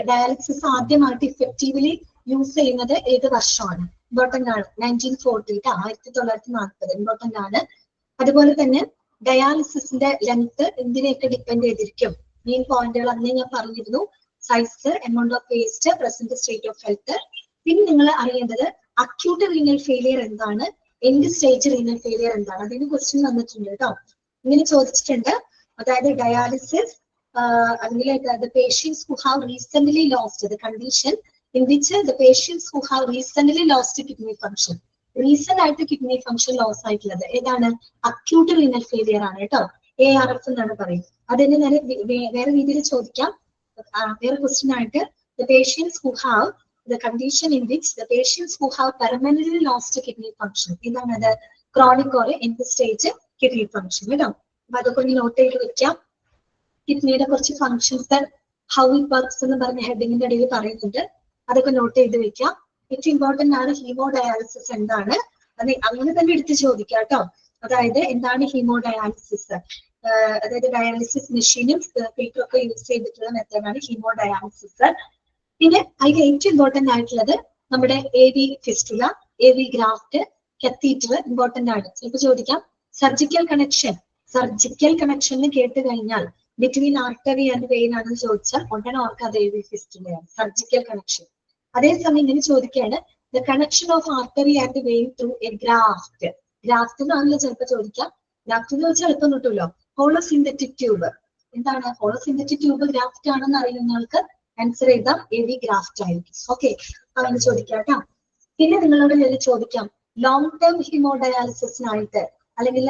ഡയാലിസിസ് ആദ്യമായിട്ട് ഇഫക്റ്റീവ്ലി യൂസ് ചെയ്യുന്നത് ഏത് വർഷമാണ്? ഇമ്പോർട്ടന്റ് ആണ്. 1940, 1940 ഇമ്പോർട്ടന്റ് ആണ്. അതുപോലെ തന്നെ ഡയാലിസിസിന്റെ ലെങ്ത് എന്തിനെയൊക്കെ ഡിപ്പെൻഡ് ചെയ്തിരിക്കും? മെയിൻ പോയിന്റുകൾ അന്നേ ഞാൻ പറഞ്ഞിരുന്നു. Size, amount of waste, present state of health. പിന്നെ നിങ്ങൾ അറിയേണ്ടത് അക്യൂട്ട് റീനൽ ഫെയിലിയർ എന്താണ്, എൻഡ് സ്റ്റേജ് റീനൽ ഫെയിലിയർ എന്താണ്. അതിന് ക്വസ്റ്റ്യൻ വന്നിട്ടുണ്ട് കേട്ടോ. ഇങ്ങനെ ചോദിച്ചിട്ടുണ്ട്. അതായത് ഡയാലിസിസ് അല്ലെങ്കിൽ the patients who have recently lost the condition in which the patients who have recently lost kidney function. Recent ആയിട്ട് കിഡ്നി ഫംഗ്ഷൻ ലോസ് ആയിട്ടുള്ളത് ഏതാണ്? അക്യൂട്ട് റീനൽ ഫെയിലിയർ ആണ് കേട്ടോ. ARF എന്നാണ് പറയുന്നത്. അതിന് വേറെ രീതിയിൽ ചോദിക്കാം. വേറെ ക്വസ്റ്റ്യൻ ആയിട്ട് the patients who have the condition in which the patients who have permanently lost kidney function. ഇതാണത് chronic or end stage kidney function കേട്ടോ. അപ്പൊ അതൊക്കെ ഒന്ന് നോട്ട് ചെയ്ത് വെക്കാം. കിഡ്നിയുടെ കുറച്ച് ഫംഗ്ഷൻസ്, ഹൗ ഇറ്റ് വർക്ക്സ് എന്ന് പറഞ്ഞ ഹെഡിങ്ങിന്റെ ഇടയിൽ പറയുന്നുണ്ട്. അതൊക്കെ നോട്ട് ചെയ്ത് വെക്കാം. ഏറ്റവും ഇമ്പോർട്ടന്റ് ആണ് ഹീമോ ഡയാലിസിസ് എന്താണ്, അത് അങ്ങനെ തന്നെ എടുത്ത് ചോദിക്കാം കേട്ടോ. അതായത് എന്താണ് ഹീമോ ഡയാലിസിസ്? അതായത് ഡയാലിസിസ് മെഷീനും ഫിൽറ്ററും ഒക്കെ യൂസ് ചെയ്തിട്ടുള്ള മെത്തേഡാണ് ഹീമോ ഡയാലിസിസ്. പിന്നെ അതിൽ ഏറ്റവും ഇമ്പോർട്ടന്റ് ആയിട്ടുള്ളത് നമ്മുടെ AV fistula, AV graft, catheter important ആണ്. ചിലപ്പോൾ ചോദിക്കാം സർജിക്കൽ കണക്ഷന് കേട്ട് കഴിഞ്ഞാൽ ബിറ്റ്വീൻ ആർട്ടറി ആൻഡ് വെയിൻ ആണെന്ന് ചോദിച്ചാൽ ഉടനെ ഓർക്ക് അത് AV ഫിസ്റ്റുലയാണ്, സർജിക്കൽ കണക്ഷൻ. അതേസമയം ഇങ്ങനെ ചോദിക്കുകയാണ് the connection of artery and vein through a graft. Graft എന്നാണല്ലോ ചിലപ്പോൾ ചോദിക്കാം. ഗ്രാഫ്റ്റ് എന്ന് വെച്ചാൽ എളുപ്പം കിട്ടുമല്ലോ. Hollow synthetic tube. എന്താണ് ഹോളോസിന്തറ്റിക് ട്യൂബ്? ഗ്രാഫ്റ്റ് ആണെന്ന് അറിയുന്ന ആൾക്ക് ആൻസർ ചെയ്താൽ AV ഗ്രാഫ്റ്റ് ആയിരിക്കും. ഓക്കെ, അങ്ങനെ ചോദിക്കാം കേട്ടോ. പിന്നെ നിങ്ങളോട് ഞാൻ ചോദിക്കാം, ലോങ് ടേം ഹീമോഡയാലിസിസിനായിട്ട് അല്ലെങ്കിൽ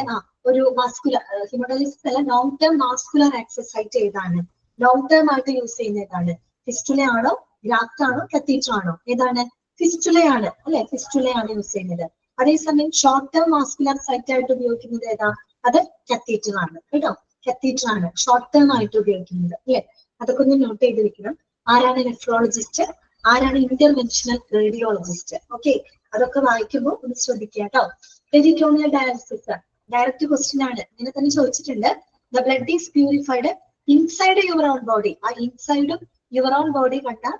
ഒരു വാസ്കുലർ ഹീമോഡയാലിസിസ് അല്ല, ലോങ് ടേം വാസ്കുലർ ആക്സസ് ആയിട്ട് ഏതാണ്? ലോങ് ടേം ആയിട്ട് യൂസ് ചെയ്യുന്ന ഏതാണ്? ഫിസ്റ്റുല ആണോ, ഗ്രാഫ്റ്റ് ആണോ, കത്തീറ്റർ ആണോ? ഏതാണ്? ഫിസ്റ്റുലയാണ് അല്ലെ, ഫിസ്റ്റുലയാണ് യൂസ് ചെയ്യുന്നത്. അതേസമയം ഷോർട്ട് ടേം വാസ്കുലർ സൈറ്റ് ആയിട്ട് ഉപയോഗിക്കുന്നത് ഏതാ? അത് കത്തീറ്റർ ആണ് കേട്ടോ. കത്തീറ്റർ ആണ് ഷോർട്ട് ടേം ആയിട്ട് ഉപയോഗിക്കുന്നത് അല്ലെ. അതൊക്കെ ഒന്ന് നോട്ട് ചെയ്ത് വെക്കണം. ആരാണ് നെഫ്രോളജിസ്റ്റ്, ആരാണ് ഇന്റർവെൻഷണൽ റേഡിയോളജിസ്റ്റ്? ഓക്കെ, അതൊക്കെ വായിക്കുമ്പോൾ ഒന്ന് ശ്രദ്ധിക്കുക കേട്ടോ. പെരിറ്റോണിയൽ ഡയാലിസിസ് ഡയറക്റ്റ് ക്വസ്റ്റ്യൻ ആണ്. ഇങ്ങനെ തന്നെ ചോദിച്ചിട്ടുണ്ട്. The blood is purified inside your own body. ആ ഇൻസൈഡും യുവർ ഓൺ ബോഡി കണ്ടാൽ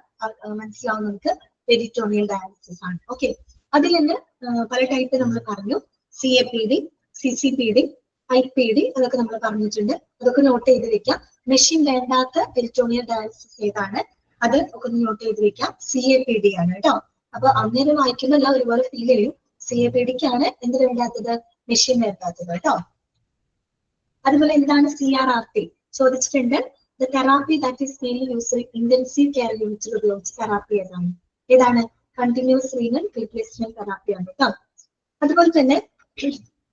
മനസ്സിലാവും നമുക്ക് പെരിറ്റോണിയൽ ഡയാലിസിസ് ആണ്. ഓക്കെ, അതിൽ തന്നെ പല ടൈപ്പ് നമ്മൾ പറഞ്ഞു. CAPD, CCPD, IPD അതൊക്കെ നമ്മൾ പറഞ്ഞിട്ടുണ്ട്. അതൊക്കെ നോട്ട് ചെയ്ത് വെക്കാം. മെഷീൻ വേണ്ടാത്ത പെരിറ്റോണിയൽ ഡയാലിസിസ് ഏതാണ്? അത് ഒക്കെ ഒന്ന് നോട്ട് ചെയ്ത് വെക്കാം. CAPD ആണ് കേട്ടോ. അപ്പൊ അന്നേരം വായിക്കുന്നല്ല ഒരുപോലെ ഫീൽ ചെയ്യും. CAPDക്കാണ് എന്ത് വേണ്ടാത്തത്? മെഷീൻ വേണ്ടാത്തത് കേട്ടോ. അതുപോലെ എന്താണ് CRRT ചോദിച്ചിട്ടുണ്ട്. The therapy that is mainly used intensive care യൂണിറ്റിൽ ഉപയോഗിച്ച തെറാപ്പി ഏതാണ്? കണ്ടിന്യൂസ് റീനൽ റീപ്ലേസ്മെന്റ് തെറാപ്പിയാണ് കേട്ടോ. അതുപോലെ തന്നെ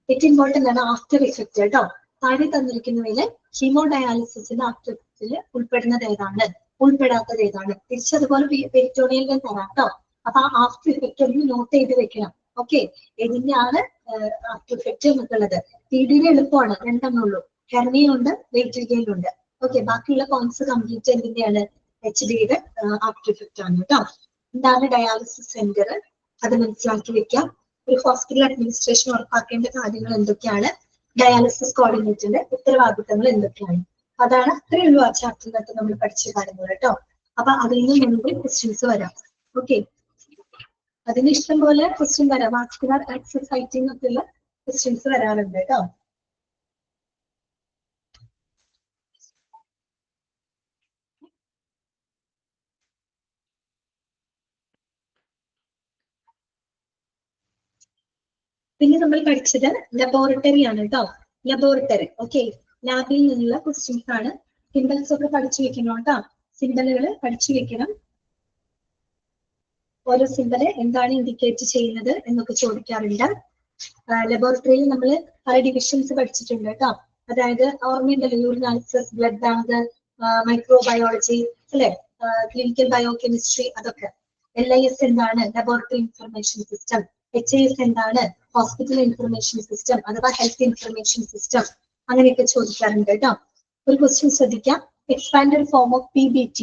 ഏറ്റവും ഇമ്പോർട്ടന്റ് ആണ് ആഫ്റ്റർ ഇഫക്റ്റ് കേട്ടോ. താഴെ തന്നിരിക്കുന്നതിൽ ഹീമോഡയാലിസിസിന്റെ ആഫ്റ്റർ ഇഫക്റ്റിൽ ഉൾപ്പെടുന്നത് ഏതാണ്, ഉൾപ്പെടാത്തത് ഏതാണ്? തിരിച്ചതുപോലെ പെരിറ്റോണിയലിന്റെ തരാം കേട്ടോ. അപ്പൊ ആ ആഫ്റ്റർ ഇഫക്റ്റ് ഒന്ന് നോട്ട് ചെയ്ത് വെക്കണം. ഓക്കെ, ഇതിന്റെയാണ് ആഫ്റ്റർ ഇഫക്റ്റ് എന്നുള്ളത്. PD എളുപ്പമാണ്, രണ്ടെണ്ണുള്ളൂ. ഹെർണിയുണ്ട്, വെയിറ്റ് ഗെയിൻ ഉണ്ട്. ഓക്കെ, ബാക്കിയുള്ള പോയിന്റ്സ് കംപ്ലീറ്റ് എന്തിന്റെയാണ്? HDയുടെ ആഫ്റ്റർ ഇഫക്റ്റ് ആണ് കേട്ടോ. എന്താണ് ഡയാലിസിസ് സെന്റർ? അത് മനസ്സിലാക്കി വെക്കാം. ഒരു ഹോസ്പിറ്റൽ അഡ്മിനിസ്ട്രേഷൻ ഉറപ്പാക്കേണ്ട കാര്യങ്ങൾ എന്തൊക്കെയാണ്? ഡയാലിസിസ് കോർഡിനേറ്ററിന്റെ ഉത്തരവാദിത്തങ്ങൾ എന്തൊക്കെയാണ്? അതാണ് അത്രയേ ഉള്ളൂ ആ ചാപ്റ്ററിനകത്ത് നമ്മൾ പഠിച്ച കാര്യങ്ങൾ കേട്ടോ. അപ്പൊ അതിൽ നിന്ന് മുൻപ് ക്വസ്റ്റ്യൻസ് വരാം. ഓക്കെ, അതിന് ഇഷ്ടം പോലെ ക്വസ്റ്റ്യൻ വരാം. വാസ്കുലർ ആക്സസ് സൈറ്റിംഗ് ഒക്കെയുള്ള ക്വസ്റ്റ്യൻസ് വരാറുണ്ട് കേട്ടോ. പിന്നെ നമ്മൾ പഠിച്ചത് ലബോറട്ടറി ആണ് കേട്ടോ. ലബോറട്ടറി ഓക്കെ, ലാബിൽ നിന്നുള്ള ക്വസ്റ്റ്യൻസ് ആണ്. സിംബൽസ് ഒക്കെ പഠിച്ചു വെക്കണം കേട്ടോ. സിംബലുകൾ പഠിച്ചു വെക്കണം. ഓരോ സിംബല് എന്താണ് ഇൻഡിക്കേറ്റ് ചെയ്യുന്നത് എന്നൊക്കെ ചോദിക്കാറുണ്ട്. ലബോറട്ടറിയിൽ നമ്മൾ പല ഡിവിഷൻസ് പഠിച്ചിട്ടുണ്ട് കേട്ടോ. അതായത് ഓർമ്മയുണ്ടല്ലോ, യൂറിനാലിസിസ്, ബ്ലഡ് ബാങ്ക്, മൈക്രോബയോളജി അല്ലെ, ക്ലിനിക്കൽ ബയോകെമിസ്ട്രി, അതൊക്കെ. LIS എന്താണ്? Laboratory information system. HIS എന്താണ്? ഹോസ്പിറ്റൽ ഇൻഫർമേഷൻ സിസ്റ്റം അഥവാ ഹെൽത്ത് ഇൻഫർമേഷൻ സിസ്റ്റം. അങ്ങനെയൊക്കെ ചോദിക്കാറുണ്ട് കേട്ടോ. ഒരു ക്വസ്റ്റ്യൻ ശ്രദ്ധിക്കാം. Expanded form of PBT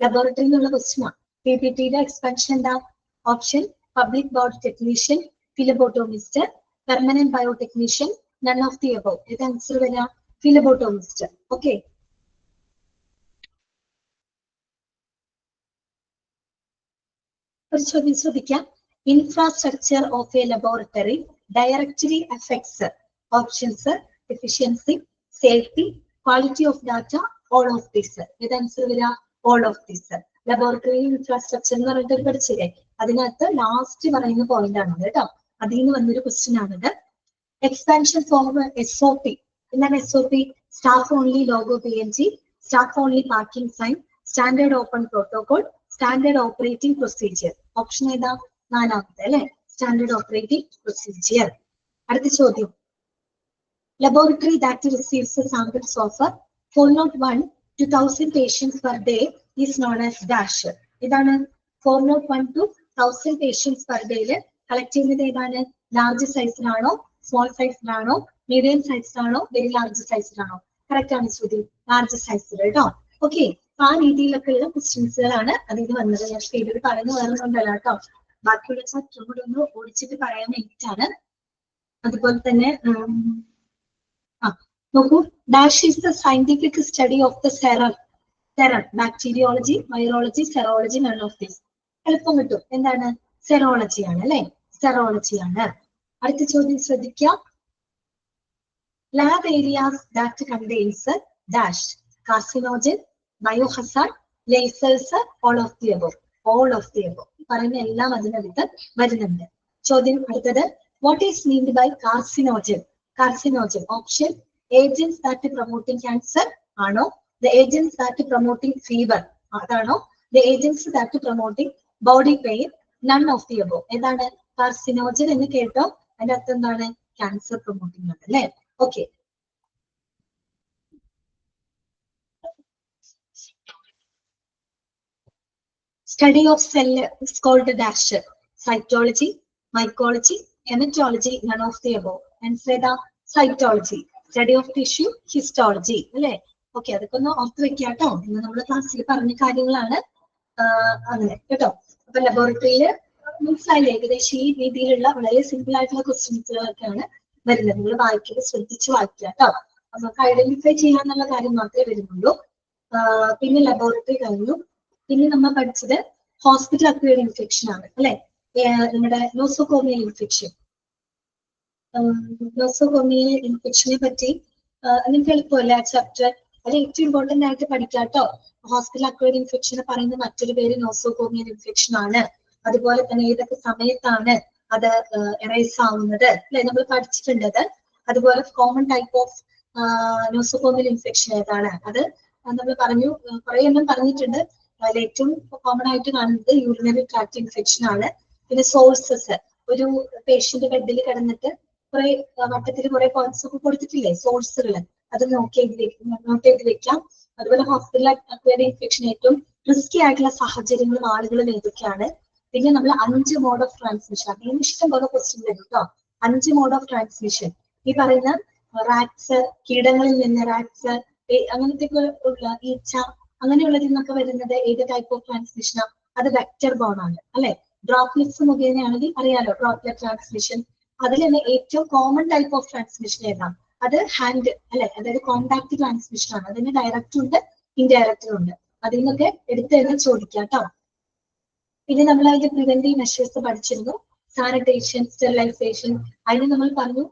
laboratory എന്നുള്ള ക്വസ്റ്റ്യൻ ആണ്. PBTയുടെ എക്സ്പാൻഷൻ എന്താ? Option public body technician, phlebotomist, permanent biotechnician, none of the above. ഇത് ആൻസർ വരാം ഫിലബോട്ടോമിസ്റ്റ്. ഓക്കെ, ഒരു ചോദ്യം ശ്രദ്ധിക്കാം. Infrastructure of a laboratory directly affects options efficiency, safety, quality of data, all of this. ഇത് ആൻസർ വരാം all of this. Laboratory infrastructure എന്ന് പറഞ്ഞിട്ട് പഠിച്ചില്ലേ, അതിനകത്ത് ലാസ്റ്റ് പറയുന്ന പോയിന്റ് ആണത് കേട്ടോ. അതിൽ നിന്ന് വന്നൊരു ക്വസ്റ്റ്യൻ ആണിത്. Expansion form SOP. എന്താണ് SOP? Staff only logo PNG, staff only parking sign, standard open protocol, standard operating procedure. Option ഏതാ? നാലാമത്തെ അല്ലെ, സ്റ്റാൻഡേർഡ് ഓപ്പറേറ്റിംഗ് പ്രൊസീജിയർ. അടുത്ത ചോദ്യം. Laboratory that receives samples of 401 to 1000 patients per day is known as dash. ഇതാണ് 401 to 1000 patients per day collect ചെയ്യുന്നത് ഏതാണ്? ലാർജ് സൈസിലാണോ, സ്മോൾ സൈസിലാണോ, മീഡിയം സൈസിലാണോ, വെരി ലാർജ് സൈസിലാണോ? കറക്റ്റ് ആണ് ചോദ്യം, ലാർജ് സൈസിൽ കേട്ടോ. ഓക്കെ, ആ രീതിയിലൊക്കെ ഉള്ള ക്വസ്റ്റ്യൻസുകളാണ് അതിൽ വന്നത്. ഞാൻ സ്പീഡിൽ പറയുന്ന വേറൊന്നുണ്ടല്ലോ കേട്ടോ, ബാക്കിയുള്ള ചാപ്റ്റർ കൂടെ ഒന്ന് ഓടിച്ചിട്ട് പറയാൻ വേണ്ടിയിട്ടാണ്. അതുപോലെ തന്നെ നോക്കൂ, dash is the scientific study of the serum. Bacteriology, virology, serology, none of this. എളുപ്പം കിട്ടും. എന്താണ്? സെറോളജി ആണ് അല്ലെ, സെറോളജി ആണ്. അടുത്ത ചോദ്യം ശ്രദ്ധിക്കാം. Lab areas that contains dash carcinogen, biohazard, lasers, all of the above. All of the above പറയുന്ന എല്ലാം അതിനകത്ത് വരുന്നുണ്ട്. ചോദ്യം അടുത്തത്. What is meant by carcinogen? Carcinogen option agents that promoting cancer ആണോ, the agents that promoting fever അതാണോ, the agents that promoting body pain, none of the above. ഏതാണ് കാർസിനോജൻ എന്ന് കേട്ടോ? അതിന്റെ അർത്ഥം എന്താണ്? ക്യാൻസർ പ്രൊമോട്ടിംഗ് ആണ് അല്ലെ. Okay, study of cell is called dash cytology, mycology, hematology, none of the above. Answer ഏതാ? Cytology. Study of tissue, histology അല്ലെ. ഓക്കെ, അതൊക്കെ ഒന്ന് ഓർത്ത് വെക്കാം കേട്ടോ. ഇന്ന് നമ്മൾ ക്ലാസ്സിൽ പറഞ്ഞ കാര്യങ്ങളാണ്. അങ്ങനെ കേട്ടോ. അപ്പൊ ലബോറട്ടറിയിൽ മനസ്സിലായില്ലേ, ഏകദേശം ഈ രീതിയിലുള്ള വളരെ സിമ്പിൾ ആയിട്ടുള്ള ക്വസ്റ്റ്യൻസുകളൊക്കെയാണ് വരുന്നത്. നിങ്ങൾ വായിക്കുന്നത് ശ്രദ്ധിച്ച് വായിക്കുക കേട്ടോ. നമുക്ക് ഐഡന്റിഫൈ ചെയ്യാന്നുള്ള കാര്യം മാത്രമേ വരുന്നുള്ളൂ. പിന്നെ ലബോറട്ടറി കഴിഞ്ഞു. പിന്നെ നമ്മൾ പഠിച്ചത് ഹോസ്പിറ്റൽ അക്വയർഡ് ഇൻഫെക്ഷൻ ആണ് അല്ലെ. നമ്മുടെ നോസോകോമിയൽ ഇൻഫെക്ഷൻ. നോസോകോമിയൽ ഇൻഫെക്ഷനെ പറ്റി നിങ്ങൾക്ക് എളുപ്പമല്ല ചാപ്റ്റർ. അത് ഏറ്റവും ഇമ്പോർട്ടന്റ് ആയിട്ട് പഠിക്കാം കേട്ടോ. ഹോസ്പിറ്റൽ അക്വയർഡ് ഇൻഫെക്ഷൻ പറയുന്ന മറ്റൊരു പേര് നോസോകോമിയൽ ഇൻഫെക്ഷൻ ആണ്. അതുപോലെ തന്നെ ഏതൊക്കെ സമയത്താണ് അത് എറേസ് ആവുന്നത് അല്ലെ, നമ്മൾ പഠിച്ചിട്ടുണ്ടത്. അതുപോലെ common type of nosocomial infection ഏതാണ്? അത് നമ്മൾ പറഞ്ഞു, കുറെ എണ്ണം പറഞ്ഞിട്ടുണ്ട്. അതിൽ ഏറ്റവും കോമൺ ആയിട്ട് കാണുന്നത് യൂറിനറി ട്രാക്ട് ഇൻഫെക്ഷൻ ആണ്. പിന്നെ സോഴ്സസ്, ഒരു പേഷ്യന്റ് ബെഡിൽ കിടന്നിട്ട് കുറെ വട്ടത്തിൽ കുറെ പോയിന്റ്സ് ഒക്കെ കൊടുത്തിട്ടില്ലേ, സോഴ്സുകൾ, അത് നോട്ട് ചെയ്ത് വെക്കാം. അതുപോലെ ഹോസ്പിറ്റൽ അക്വയർഡ് ഇൻഫെക്ഷൻ ഏറ്റവും റിസ്കി ആയിട്ടുള്ള സാഹചര്യങ്ങളും ആളുകളും ഏതൊക്കെയാണ്? പിന്നെ നമ്മൾ 5 മോഡ് ഓഫ് ട്രാൻസ്മിഷൻ, അതിന് ഇഷ്ടം പോലെ ക്വസ്റ്റ്യൻ വരും കേട്ടോ. 5 മോഡ് ഓഫ് ട്രാൻസ്മിഷൻ ഈ പറയുന്ന റാറ്റ്സ്, കീടങ്ങളിൽ നിന്ന് റാറ്റ്സ്, അങ്ങനത്തെ ഉള്ള ഈച്ച, അങ്ങനെയുള്ളതിൽ നിന്നൊക്കെ വരുന്നത് ഏത് ടൈപ്പ് ഓഫ് ട്രാൻസ്മിഷനാണ്? അത് വെക്ടർ ബോൺ ആണ് അല്ലെ. ഡ്രോപ്ലെറ്റ്സ് മുഖേനയാണെങ്കിൽ അറിയാലോ, ഡ്രോപ്ലെറ്റ് ട്രാൻസ്മിഷൻ. അതിൽ തന്നെ ഏറ്റവും കോമൺ ടൈപ്പ് ഓഫ് ട്രാൻസ്മിഷൻ ഏതാണ്? അത് ഹാൻഡ് അല്ലെ, അതായത് കോണ്ടാക്ട് ട്രാൻസ്മിഷൻ ആണ്. അതിന് ഡയറക്റ്റ് ഉണ്ട്, ഇൻഡയറക്റ്റും ഉണ്ട്. അതിൽ നിന്നൊക്കെ എടുത്തെഴുതാൻ ചോദിക്കാം കേട്ടോ. പിന്നെ നമ്മൾ അതിന്റെ പ്രിവെന്റീവ് മെഷേഴ്സ് പഠിച്ചിരുന്നു. Sanitation, sterilisation. അതിന് നമ്മൾ പറഞ്ഞു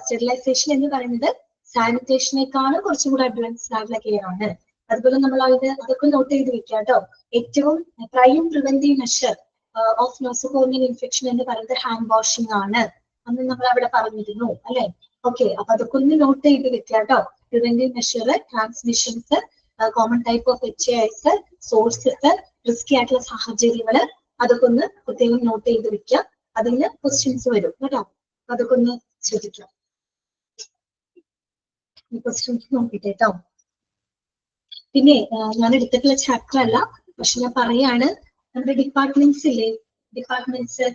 സ്റ്റെറിലൈസേഷൻ എന്ന് പറയുന്നത് സാനിറ്റേഷനേക്കാളും കുറച്ചും കൂടെ അഡ്വാൻസ്ഡ് ആയിട്ടുള്ള കെയർ ആണ്. അതുപോലെ നമ്മൾ അതൊക്കെ നോട്ട് ചെയ്ത് വെക്കാം കേട്ടോ. ഏറ്റവും prime preventive measure of nosocomial infection എന്ന് പറയുന്നത് ഹാൻഡ് വാഷിംഗ് ആണ്. അന്ന് നമ്മൾ അവിടെ പറഞ്ഞിരുന്നു അല്ലെ. ഓക്കെ, അപ്പൊ അതൊക്കെ ഒന്ന് നോട്ട് ചെയ്ത് വെക്കാം കേട്ടോ. Preventive measure, transmissions, common type of HAIs, sources, risky ആയിട്ടുള്ള സാഹചര്യങ്ങള്, അതൊക്കെ ഒന്ന് പ്രത്യേകം നോട്ട് ചെയ്ത് വെക്കാം. അതിന് ക്വസ്റ്റ്യൻസ് വരും കേട്ടോ. അതൊക്കെ ഒന്ന് ശ്രദ്ധിക്കാം. ക്വസ്റ്റ്യൻസ് നോക്കിട്ടെ കേട്ടോ. പിന്നെ ഞാൻ എടുത്തിട്ടുള്ള ചാപ്റ്റർ അല്ല, പക്ഷെ ഞാൻ പറയാണ്, നമ്മുടെ ഡിപ്പാർട്ട്മെന്റ്സ് ഇല്ലേ, ഡിപ്പാർട്ട്മെന്റ്സ്,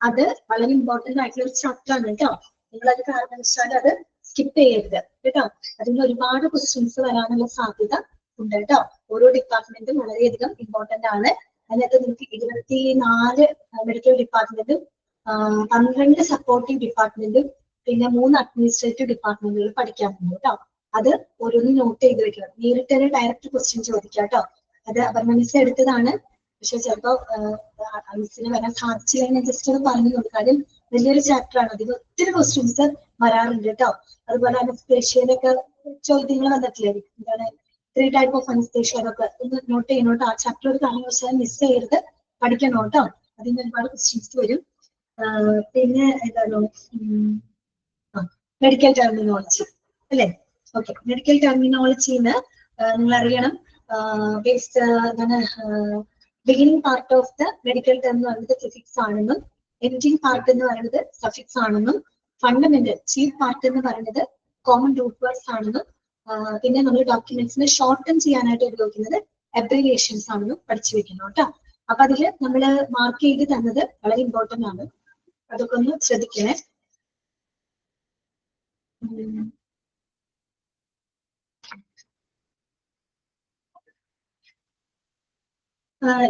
അത് വളരെ ഇമ്പോർട്ടന്റ് ആയിട്ടുള്ള ഒരു ചാപ്റ്റർ ആണ് കേട്ടോ. നിങ്ങൾ അത് കാരണവശാൽ അത് സ്കിപ്പ് ചെയ്യരുത് കേട്ടോ. അതിന് ഒരുപാട് ക്വസ്റ്റ്യൻസ് വരാനുള്ള സാധ്യത ഉണ്ട് കേട്ടോ. ഓരോ ഡിപ്പാർട്ട്മെന്റും വളരെയധികം ഇമ്പോർട്ടന്റ് ആണ്. അതിനകത്ത് നിങ്ങൾക്ക് 24 മെഡിക്കൽ ഡിപ്പാർട്ട്മെന്റും 12 സപ്പോർട്ടീവ് ഡിപ്പാർട്ട്മെന്റും പിന്നെ 3 അഡ്മിനിസ്ട്രേറ്റീവ് ഡിപ്പാർട്ട്മെന്റുകൾ പഠിക്കാൻ പോകും കേട്ടോ. അത് ഓരോന്ന് നോട്ട് ചെയ്ത് വെക്കണം. നേരിട്ട് തന്നെ ഡയറക്റ്റ് ക്വസ്റ്റ്യൻ ചോദിക്കാം കേട്ടോ. അത് അപർണമിസ് എടുത്തതാണ്, പക്ഷെ ചിലപ്പോ മിസ്സിന് വരാൻ സാധിച്ചില്ലെങ്കിൽ ജസ്റ്റ് ഒന്ന് പറഞ്ഞു കൊടുക്കാം. കാര്യം വലിയൊരു ചാപ്റ്റർ ആണ്, അതിന് ഒത്തിരി ക്വസ്റ്റ്യൻസ് വരാറുണ്ട് കേട്ടോ. അതുപോലെ അനസ്തേഷ്യയിലൊക്കെ ചോദ്യങ്ങൾ വന്നിട്ടില്ലേ, എന്താണ് 3 ടൈപ്പ് ഓഫ് അനസ്തേഷ്യ, അതൊക്കെ ഒന്ന് നോട്ട് ചെയ്യണം കേട്ടോ. ആ ചാപ്റ്റർ ഒരു കാരണവശാലും മിസ് ചെയ്യരുത്, പഠിക്കണം കേട്ടോ. അതിന് ഒരുപാട് ക്വസ്റ്റ്യൻസ് വരും. പിന്നെ എന്താണ് മെഡിക്കൽ ടെർമിനോളജി അല്ലെ. ഓക്കെ, മെഡിക്കൽ ടെർമിനോളജിന്ന് നിങ്ങൾ അറിയണം, എന്താണ് beginning part of the medical term എന്ന് പറയുന്നത് പ്രിഫിക്സ് ആണെന്നും എൻഡിങ് പാർട്ട് എന്ന് പറയുന്നത് സഫിക്സ് ആണെന്നും ഫണ്ടമെന്റൽ ചീഫ് പാർട്ട് എന്ന് പറയുന്നത് കോമൺ റൂട്ട് വേർഡ്സ് ആണെന്നും പിന്നെ നമ്മൾ ഡോക്യുമെന്റ്സിനെ ഷോർട്ടൻ ചെയ്യാനായിട്ട് ഉപയോഗിക്കുന്നത് അബ്രിവിയേഷൻസ് ആണെന്നും പഠിച്ചു വെക്കണം കേട്ടോ. അപ്പൊ അതില് നമ്മൾ മാർക്ക് ചെയ്ത് തന്നത് വളരെ ഇമ്പോർട്ടന്റ് ആണ്, അതൊക്കെ ഒന്ന് ശ്രദ്ധിക്കണേ.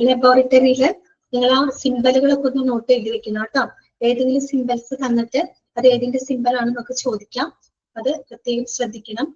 ലബോറട്ടറിയില് നിങ്ങൾ ആ സിമ്പലുകളൊക്കെ ഒന്ന് നോട്ട് ചെയ്ത് വെക്കണം കേട്ടോ. ഏതെങ്കിലും സിമ്പൽസ് തന്നിട്ട് അത് ഏതിന്റെ സിമ്പൽ ആണെന്നൊക്കെ ചോദിക്കാം, അത് പ്രത്യേകം ശ്രദ്ധിക്കണം.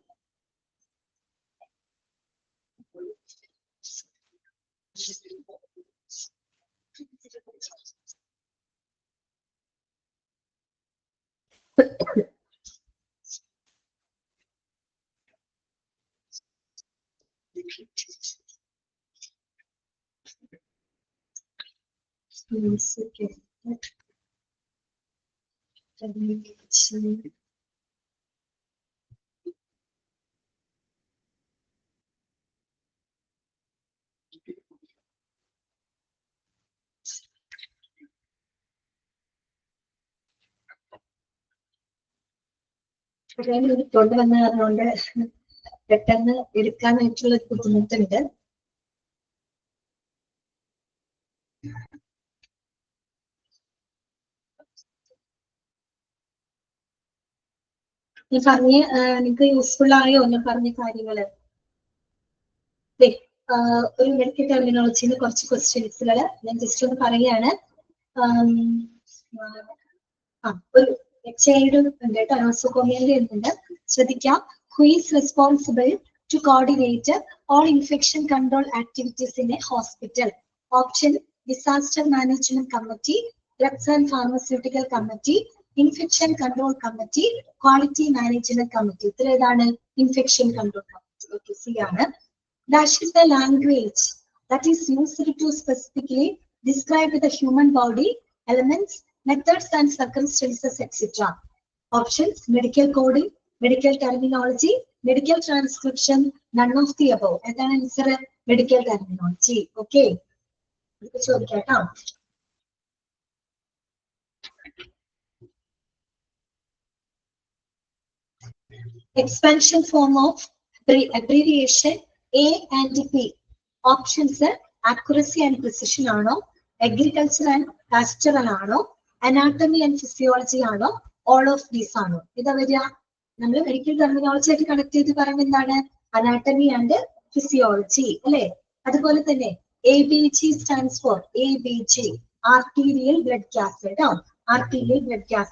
കൊണ്ട് വന്ന അതുകൊണ്ട് പെട്ടെന്ന് എടുക്കാനായിട്ടുള്ള ബുദ്ധിമുട്ടുണ്ട്. ഞാൻ പറഞ്ഞ നിങ്ങൾക്ക് യൂസ്ഫുൾ ആയോ ഞാൻ പറഞ്ഞ കാര്യങ്ങള്? ഒരു മെഡിക്കൽ ടെർമിനോളജിന്ന് കുറച്ച് ക്വസ്റ്റ്യൻസുകൾ ഞാൻ ജസ്റ്റ് ഒന്ന് പറയുകയാണ്. ഒരു HAIയുടെ ഉണ്ട് കേട്ടോ, നോസോകോമിയന്റെ ഉണ്ട്, ശ്രദ്ധിക്കാം. Who is responsible to coordinate all infection control activities in a hospital? Option disaster management committee, drugs and pharmaceutical committee, infection control committee, quality management committee. ഇതിൽ ഏതാണ്? Infection control committee. Okay, C ആണ്. Dash is the language that is used to specifically describe the human body, elements, methods and circumstances, etc. Options: medical coding, medical terminology, medical transcription, none of the above. That's answer, medical terminology. Okay. Expansion form of abbreviation A and P. Options: accuracy and precision ആണോ, agriculture and pastoral ആണോ, anatomy and physiology ആണോ, all of these ആണോ? ഇതാ വരിക. നമ്മൾ മെഡിക്കൽ ടെർമിനോളജി ആയിട്ട് കണക്ട് ചെയ്ത് പറയുന്നത് എന്താണ്? അനാട്ടമി ആൻഡ് ഫിസിയോളജി അല്ലെ. അതുപോലെ തന്നെ ABG stands for ABG, arterial blood gas കേട്ടോ, arterial blood gas.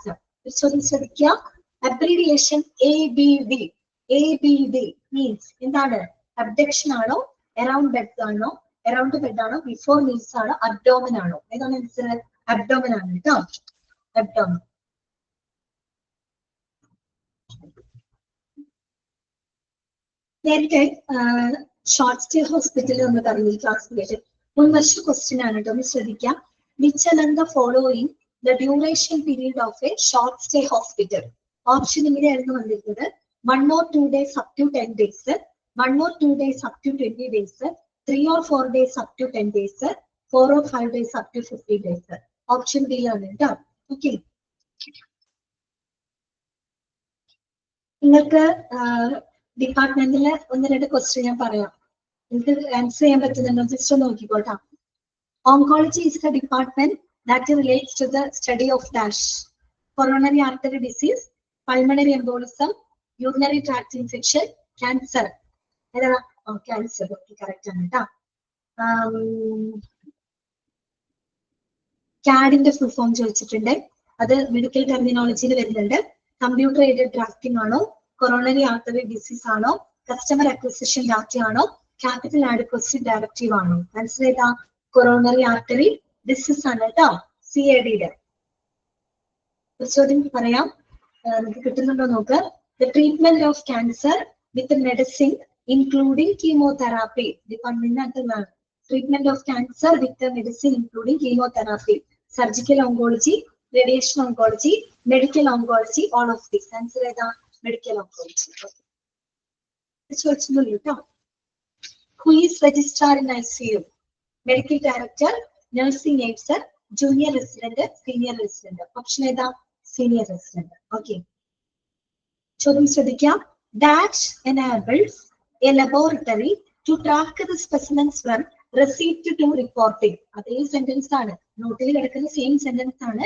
ശ്രദ്ധിക്കുക, abbreviation ABD. ABD means എന്താണ്? അബ്ഡക്ഷൻ ആണോ, അറൌണ്ട് ബെഡ് ആണോ, അറൌണ്ട് ബെഡ് ആണോ, ബിഫോർ മീൽസ് ആണോ, അബ്ഡോമൻ ആണോ? ഏതാണ് ആൻസർ? അബ്ഡോമൻ ആണ് കേട്ടോ, അബ്ഡോമൻ. നേരത്തെ ഷോർട്ട് സ്റ്റേ ഹോസ്പിറ്റലിൽ നമ്മൾ പറഞ്ഞു ക്ലാസിഫിക്കേഷൻ മുൻവർഷ ക്വസ്റ്റ്യൻ ആണ് കേട്ടോ, ഒന്ന് ശ്രദ്ധിക്കാം. Which among the following the duration period of a short stay hospital. Option ഇങ്ങനെയായിരുന്നു വന്നിരിക്കുന്നത് 1 or 2 days up to 10 days, 1 or 2 days up to 20 days, 3 or 4 days up to 10 days, 4 or 5 days up to 50 days. Option B ആണ് കേട്ടോ. ഓക്കെ, നിങ്ങൾക്ക് ഡിപ്പാർട്ട്മെന്റിലെ 1-2 ക്വസ്റ്റ്യൻ ഞാൻ പറയാം, നിങ്ങൾക്ക് ആൻസർ ചെയ്യാൻ പറ്റുന്നുണ്ടോ ജസ്റ്റ് ഒന്ന് നോക്കിക്കോട്ടാ. Oncology is the department that relates to the study of dash: coronary artery disease, pulmonary embolism, urinary tract infection, cancer. Cancer. Okay, correct ആണ് കേട്ടോ. CAD-ന്റെ ഫുൾ ഫോം ചോദിച്ചിട്ടുണ്ട്, അത് മെഡിക്കൽ ടെർമിനോളജിയിൽ വരുന്നുണ്ട്. കമ്പ്യൂട്ടർ എയ്ഡഡ് ഡ്രാഫ്റ്റിംഗ് ആണോ, കൊറോണറി ആർട്ടറി ഡിസീസ് ആണോ, കസ്റ്റമർ അക്വിസിഷൻ ഡാറ്റ ആണോ, ക്യാപിറ്റൽ ആഡ്ക്വസി ഡയറക്റ്റീവ് ആണോ? ആൻസർ ഏതാ? കൊറോണറി ആർട്ടറി ഡിസീസ് ആണ് കേട്ടോ, CAD-യുടെ. ചോദ്യം പറയാം, നിങ്ങൾക്ക് കിട്ടുന്നുണ്ടോ നോക്ക്. The treatment of cancer with medicine including chemotherapy. ഡിപ്പാർട്ട്മെന്റിനകത്താണ് treatment of cancer with medicine including chemotherapy, surgical oncology, radiation oncology, medical oncology, all of this. Answer ഏതാ? Medical oncology. ചോദിച്ചല്ലോ കേട്ടോ. Who is registrar in ICU? Medical director, nursing aides, junior resident, senior resident. Option ഏതാ? Senior resident. Okay. ചോദ്യം ശ്രദ്ധിക്കാം. Dash enables a laboratory to track the specimens from receipt to reporting. അതേ സെന്റൻസ് ആണ്, നോട്ടിൽ കിടക്കുന്ന സെയിം സെന്റൻസ് ആണ്.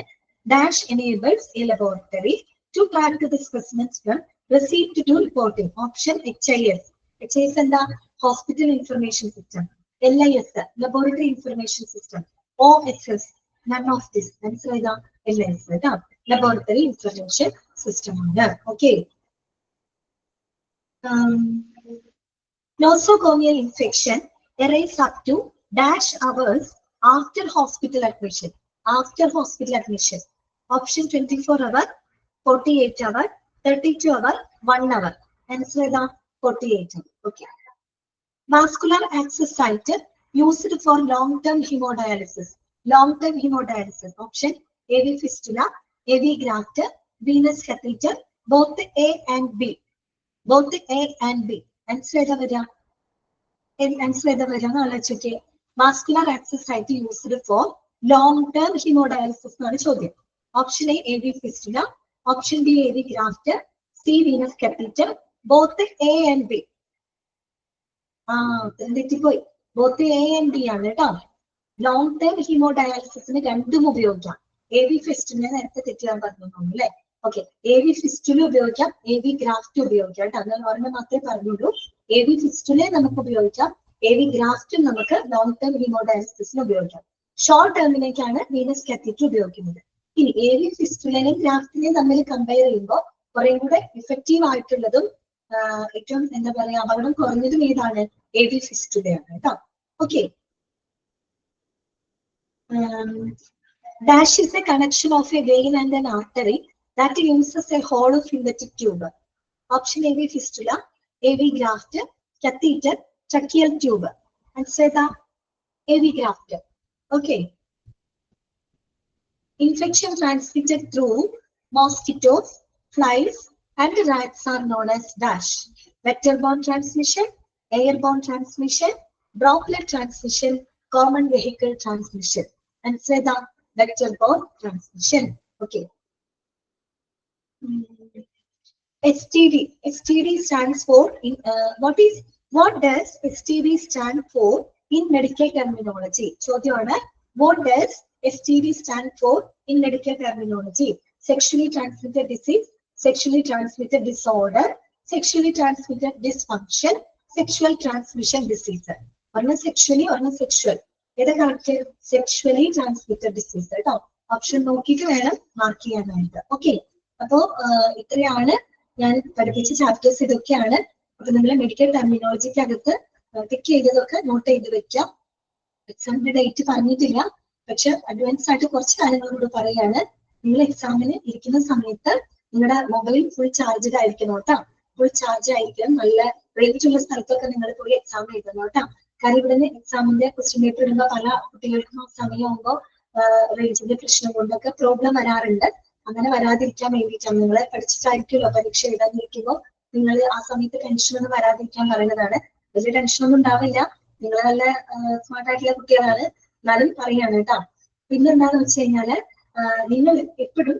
Dash enables a laboratory to track the specimens from receipt to reporting. Option HIS. HIS എന്താ? Hospital Information System. LIS, Laboratory Information System. OSS, none of this. Answer ഏതാ? LIS കേട്ടോ, Laboratory Information System ആണ്. Okay. Nosocomial infection arrives up to dash hours after hospital admission. After hospital admission. Option 24 hour, 48 hour, 32 hour, 1 hour. Answer ഏതാ? 48 hour. Okay. Vascular access site used for long-term hemodialysis. Long-term hemodialysis. Option AV fistula, AV graft, venous catheter, both A and B. Both A and B. Answer ഏതാ വരിക? Answer ഏതാ വരിക എന്ന് ആലോചിച്ചോക്കെ. Vascular access site used for long-term hemodialysis എന്നാണ് ചോദ്യം. Option A AV fistula, option B AV graft, C venous catheter, both A and B. തെറ്റിപ്പോയി. ബോത്ത് A and B ആണ് കേട്ടോ. ലോങ് ടേം ഹീമോഡയാലിസിന് രണ്ടും ഉപയോഗിക്കാം. AV ഫിസ്റ്റുല നേരത്തെ തെറ്റിയാൻ പറഞ്ഞു അല്ലേ? ഓക്കെ, AV ഫിസ്റ്റുല ഉപയോഗിക്കാം, AV ഗ്രാഫ്റ്റ് ഉപയോഗിക്കാം കേട്ടോ. ഞാൻ ഒരെണ്ണം മാത്രമേ പറഞ്ഞുള്ളൂ. AV ഫിസ്റ്റുല നമുക്ക് ഉപയോഗിക്കാം, AV ഗ്രാഫ്റ്റും നമുക്ക് ലോങ് ടേം ഹീമോഡയാലിസിന് ഉപയോഗിക്കാം. ഷോർട്ട് ടേമിലേക്കാണ് വീനസ് കാത്തീറ്റർ ഉപയോഗിക്കുന്നത്. ഇനി AV ഫിസ്റ്റുലയും ഗ്രാഫ്റ്റിനെയും തമ്മിൽ കമ്പയർ ചെയ്യുമ്പോൾ കുറെ കൂടെ ഇഫക്റ്റീവ് ആയിട്ടുള്ളതും ഏറ്റവും എന്താ പറയാ അപകടം കുറഞ്ഞതും ഏതാണ്? AV ഫിസ്റ്റുലയാണ് കേട്ടോ. Okay. Dash is a connection of a vein and an artery that uses a hollow synthetic tube. Option AV fistula, AV graft, catheter, tracheal tube. Answer the AV graft. Okay. Infection transmitted through mosquitoes, flies, and rats are known as dash: vector-borne transmission, airborne transmission, droplet transmission, common vehicle transmission. And say the vector-borne transmission. Okay. STD. STD stands for what does STD stand for in medical terminology? ചോദ്യമാണ്, what does STD stand for in medical terminology? Sexually transmitted disease, sexually transmitted disorder, sexually transmitted dysfunction, sexual transmission disease. One sexually, one sexual. ഏതാ കറക്റ്റ്? സെക്ഷുവലി ട്രാൻസ്മിറ്റഡ് ഡിസീസ് കേട്ടോ. ഓപ്ഷൻ നോക്കിയിട്ട് വേണം മാർക്ക് ചെയ്യാനായിട്ട്. ഓക്കെ, അപ്പോ ഇത്രയാണ് ഞാൻ പഠിപ്പിച്ച ചാപ്റ്റേഴ്സ്. ഇതൊക്കെയാണ്. അപ്പൊ നിങ്ങൾ മെഡിക്കൽ ടെർമിനോളജിക്ക് അകത്ത് ടിക്ക് ചെയ്തതൊക്കെ നോട്ട് ചെയ്ത് വെക്കാം. എക്സാമിന്റെ ഡേറ്റ് പറഞ്ഞിട്ടില്ല, പക്ഷെ അഡ്വാൻസ് ആയിട്ട് കുറച്ച് കാര്യങ്ങൾ കൂടെ പറയാണ്. നിങ്ങൾ എക്സാമിന് ഇരിക്കുന്ന സമയത്ത് നിങ്ങളുടെ മൊബൈൽ ഫുൾ ചാർജഡ് ആയിരിക്കണം കേട്ടോ. ഫുൾ ചാർജ് ആയിരിക്കണം. നല്ല റേഞ്ച് ഉള്ള സ്ഥലത്തൊക്കെ നിങ്ങൾ പോയി എക്സാം എഴുതണം കേട്ടോ. കാരണം ഇവിടെ നിന്ന് എക്സാമിന്റെ ക്വസ്റ്റ്യൻ പേപ്പർ ഇടുമ്പോൾ പല കുട്ടികൾക്കും സമയമാകുമ്പോൾ റേഞ്ചിന്റെ പ്രശ്നം കൊണ്ടൊക്കെ പ്രോബ്ലം വരാറുണ്ട്. അങ്ങനെ വരാതിരിക്കാൻ വേണ്ടിയിട്ടാണ്. നിങ്ങൾ പഠിച്ചിട്ടായിരിക്കുമല്ലോ പരീക്ഷ എഴുതാനിരിക്കുമ്പോൾ നിങ്ങൾ ആ സമയത്ത് ടെൻഷൻ ഒന്നും വരാതിരിക്കാൻ പറയുന്നതാണ്. വലിയ ടെൻഷനൊന്നും ഉണ്ടാവില്ല, നിങ്ങൾ നല്ല സ്മാർട്ട് ആയിട്ടുള്ള കുട്ടികളാണ്, എന്നാലും പറയാണ് കേട്ടോ. പിന്നെന്താന്ന് വെച്ച് കഴിഞ്ഞാല് നിങ്ങൾ എപ്പോഴും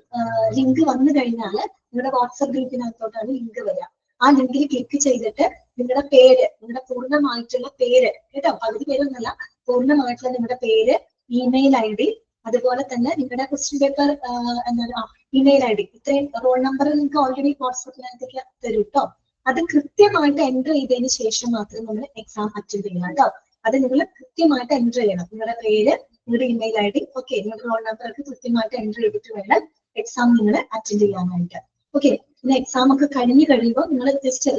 ലിങ്ക് വന്നു കഴിഞ്ഞാൽ നിങ്ങളുടെ വാട്സപ്പ് ഗ്രൂപ്പിനകത്തോട്ടാണ് ലിങ്ക് വരിക. ആ ലിങ്കിൽ ക്ലിക്ക് ചെയ്തിട്ട് നിങ്ങളുടെ പേര്, നിങ്ങളുടെ പൂർണ്ണമായിട്ടുള്ള പേര് കേട്ടോ, പകുതി പേരൊന്നുമല്ല, പൂർണ്ണമായിട്ടുള്ള നിങ്ങളുടെ പേര്, ഇമെയിൽ ഐ ഡി, അതുപോലെ തന്നെ നിങ്ങളുടെ ക്വസ്റ്റ്യൻ പേപ്പർ എന്താണ് ഇമെയിൽ ഐ ഡി, ഇത്രയും റോൾ നമ്പർ നിങ്ങൾക്ക് ഓൾറെഡി വാട്സപ്പിനകത്തേക്ക് തരും കേട്ടോ. അത് കൃത്യമായിട്ട് എൻ്റർ ചെയ്തതിന് ശേഷം മാത്രം നമ്മൾ എക്സാം അറ്റൻഡ് ചെയ്യണം കേട്ടോ. അത് നിങ്ങൾ കൃത്യമായിട്ട് എൻ്റർ ചെയ്യണം. നിങ്ങളുടെ പേര്, നിങ്ങളുടെ ഇമെയിൽ ഐ ഡി, ഓക്കെ, നിങ്ങളുടെ റോൾ നമ്പർ ഒക്കെ കൃത്യമായിട്ട് എൻ്റർ ചെയ്തിട്ട് വേണം എക്സാം നിങ്ങൾ അറ്റൻഡ് ചെയ്യാനായിട്ട്. ഓക്കെ, പിന്നെ എക്സാം ഒക്കെ കഴിഞ്ഞ് കഴിയുമ്പോൾ നിങ്ങൾ ജസ്റ്റ്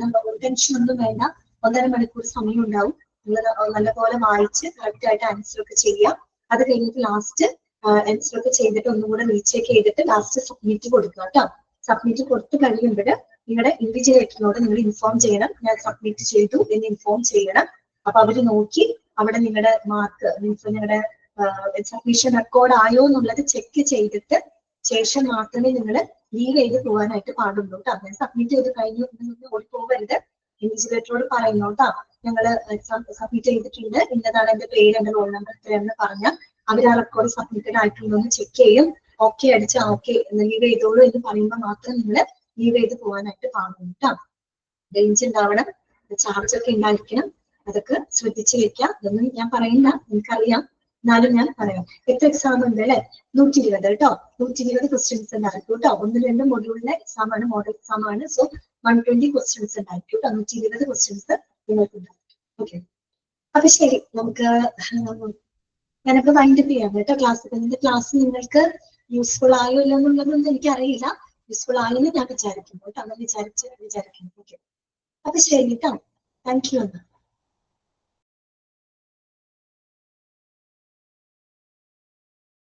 ടെൻഷൻ ഒന്നും വേണ്ട, 1.5 മണിക്കൂർ സമയം ഉണ്ടാവും. നിങ്ങൾ നല്ലപോലെ വായിച്ച് കറക്റ്റ് ആയിട്ട് ആൻസർ ഒക്കെ ചെയ്യാം. അത് കഴിഞ്ഞിട്ട് ലാസ്റ്റ് ആൻസർ ഒക്കെ ചെയ്തിട്ട് ഒന്നും കൂടെ റീചെക്ക് ചെയ്തിട്ട് ലാസ്റ്റ് സബ്മിറ്റ് കൊടുക്കുക കേട്ടോ. സബ്മിറ്റ് കൊടുത്തു കഴിയുമ്പോൾ നിങ്ങളുടെ ഇൻവിജിലേറ്ററിനോട് നിങ്ങൾ ഇൻഫോം ചെയ്യണം, ഞാൻ സബ്മിറ്റ് ചെയ്തു എന്ന് ഇൻഫോം ചെയ്യണം. അപ്പൊ അവര് നോക്കി അവിടെ നിങ്ങളുടെ മാർക്ക് മീൻസ് നിങ്ങളുടെ സബ്മിഷൻ റെക്കോർഡ് ആയോ എന്നുള്ളത് ചെക്ക് ചെയ്തിട്ട് ശേഷം മാത്രമേ നിങ്ങൾ ലീവ് ചെയ്ത് പോകാനായിട്ട് പാടുള്ളൂ കേട്ടോ. ഞാൻ സബ്മിറ്റ് ചെയ്ത് കഴിഞ്ഞു ഓടി പോകരുത്, ഇൻവിജിലേറ്ററോട് പറയുന്നു കേട്ടോ. ഞങ്ങൾ എക്സാം സബ്മിറ്റ് ചെയ്തിട്ടുണ്ട്, ഇന്നതാണ് എന്റെ പേര്, എന്റെ റോൾ നമ്പർ എത്രയാണെന്ന് പറഞ്ഞാൽ അവർ ആ റെക്കോർഡ് സബ്മിറ്റഡ് ആയിട്ടുണ്ടോ എന്ന് ചെക്ക് ചെയ്യും. ഓക്കെ അടിച്ച ഓക്കെ ലീവ് ചെയ്തോളൂ എന്ന് പറയുമ്പോൾ മാത്രം നിങ്ങൾ ലീവ് ചെയ്ത് പോകാനായിട്ട് പാടുള്ളൂ കേട്ടോ. റേഞ്ച് ഉണ്ടാവണം, ചാർജ് ഒക്കെ ഉണ്ടായിരിക്കണം, അതൊക്കെ ശ്രദ്ധിച്ച് വെക്കാം. ഇതൊന്നും ഞാൻ പറയുന്ന നിങ്ങൾക്കറിയാം, എന്നാലും ഞാൻ പറയാം. എത്ര എക്സാം ഉണ്ട് അല്ലെ? 120 കേട്ടോ. 120 ക്വസ്റ്റ്യൻസ് ഉണ്ടായിരിക്കും കേട്ടോ. 1-2 മൊഡ്യൂളിലെ എക്സാം ആണ്, മോഡൽ എക്സാം ആണ്. സോ 120 ക്വസ്റ്റ്യൻസ് ഉണ്ടായിരിക്കും കേട്ടോ. 120 ക്വസ്റ്റ്യൻസ് നിങ്ങൾക്ക് ഉണ്ടായിരിക്കും. ഓക്കെ, അപ്പൊ ശരി, നമുക്ക് ഞാനൊക്കെ വൈൻഡപ്പ് ചെയ്യാം കേട്ടോ. ഇതിന്റെ ക്ലാസ് നിങ്ങൾക്ക് യൂസ്ഫുൾ ആയോ ഇല്ലോ എന്നുള്ളതൊന്നും എനിക്കറിയില്ല. യൂസ്ഫുൾ ആയെന്ന് ഞാൻ വിചാരിക്കുന്നു കേട്ടോ. അങ്ങനെ വിചാരിക്കുന്നു. ഓക്കെ, അപ്പൊ ശരി കേട്ടോ. Thank you.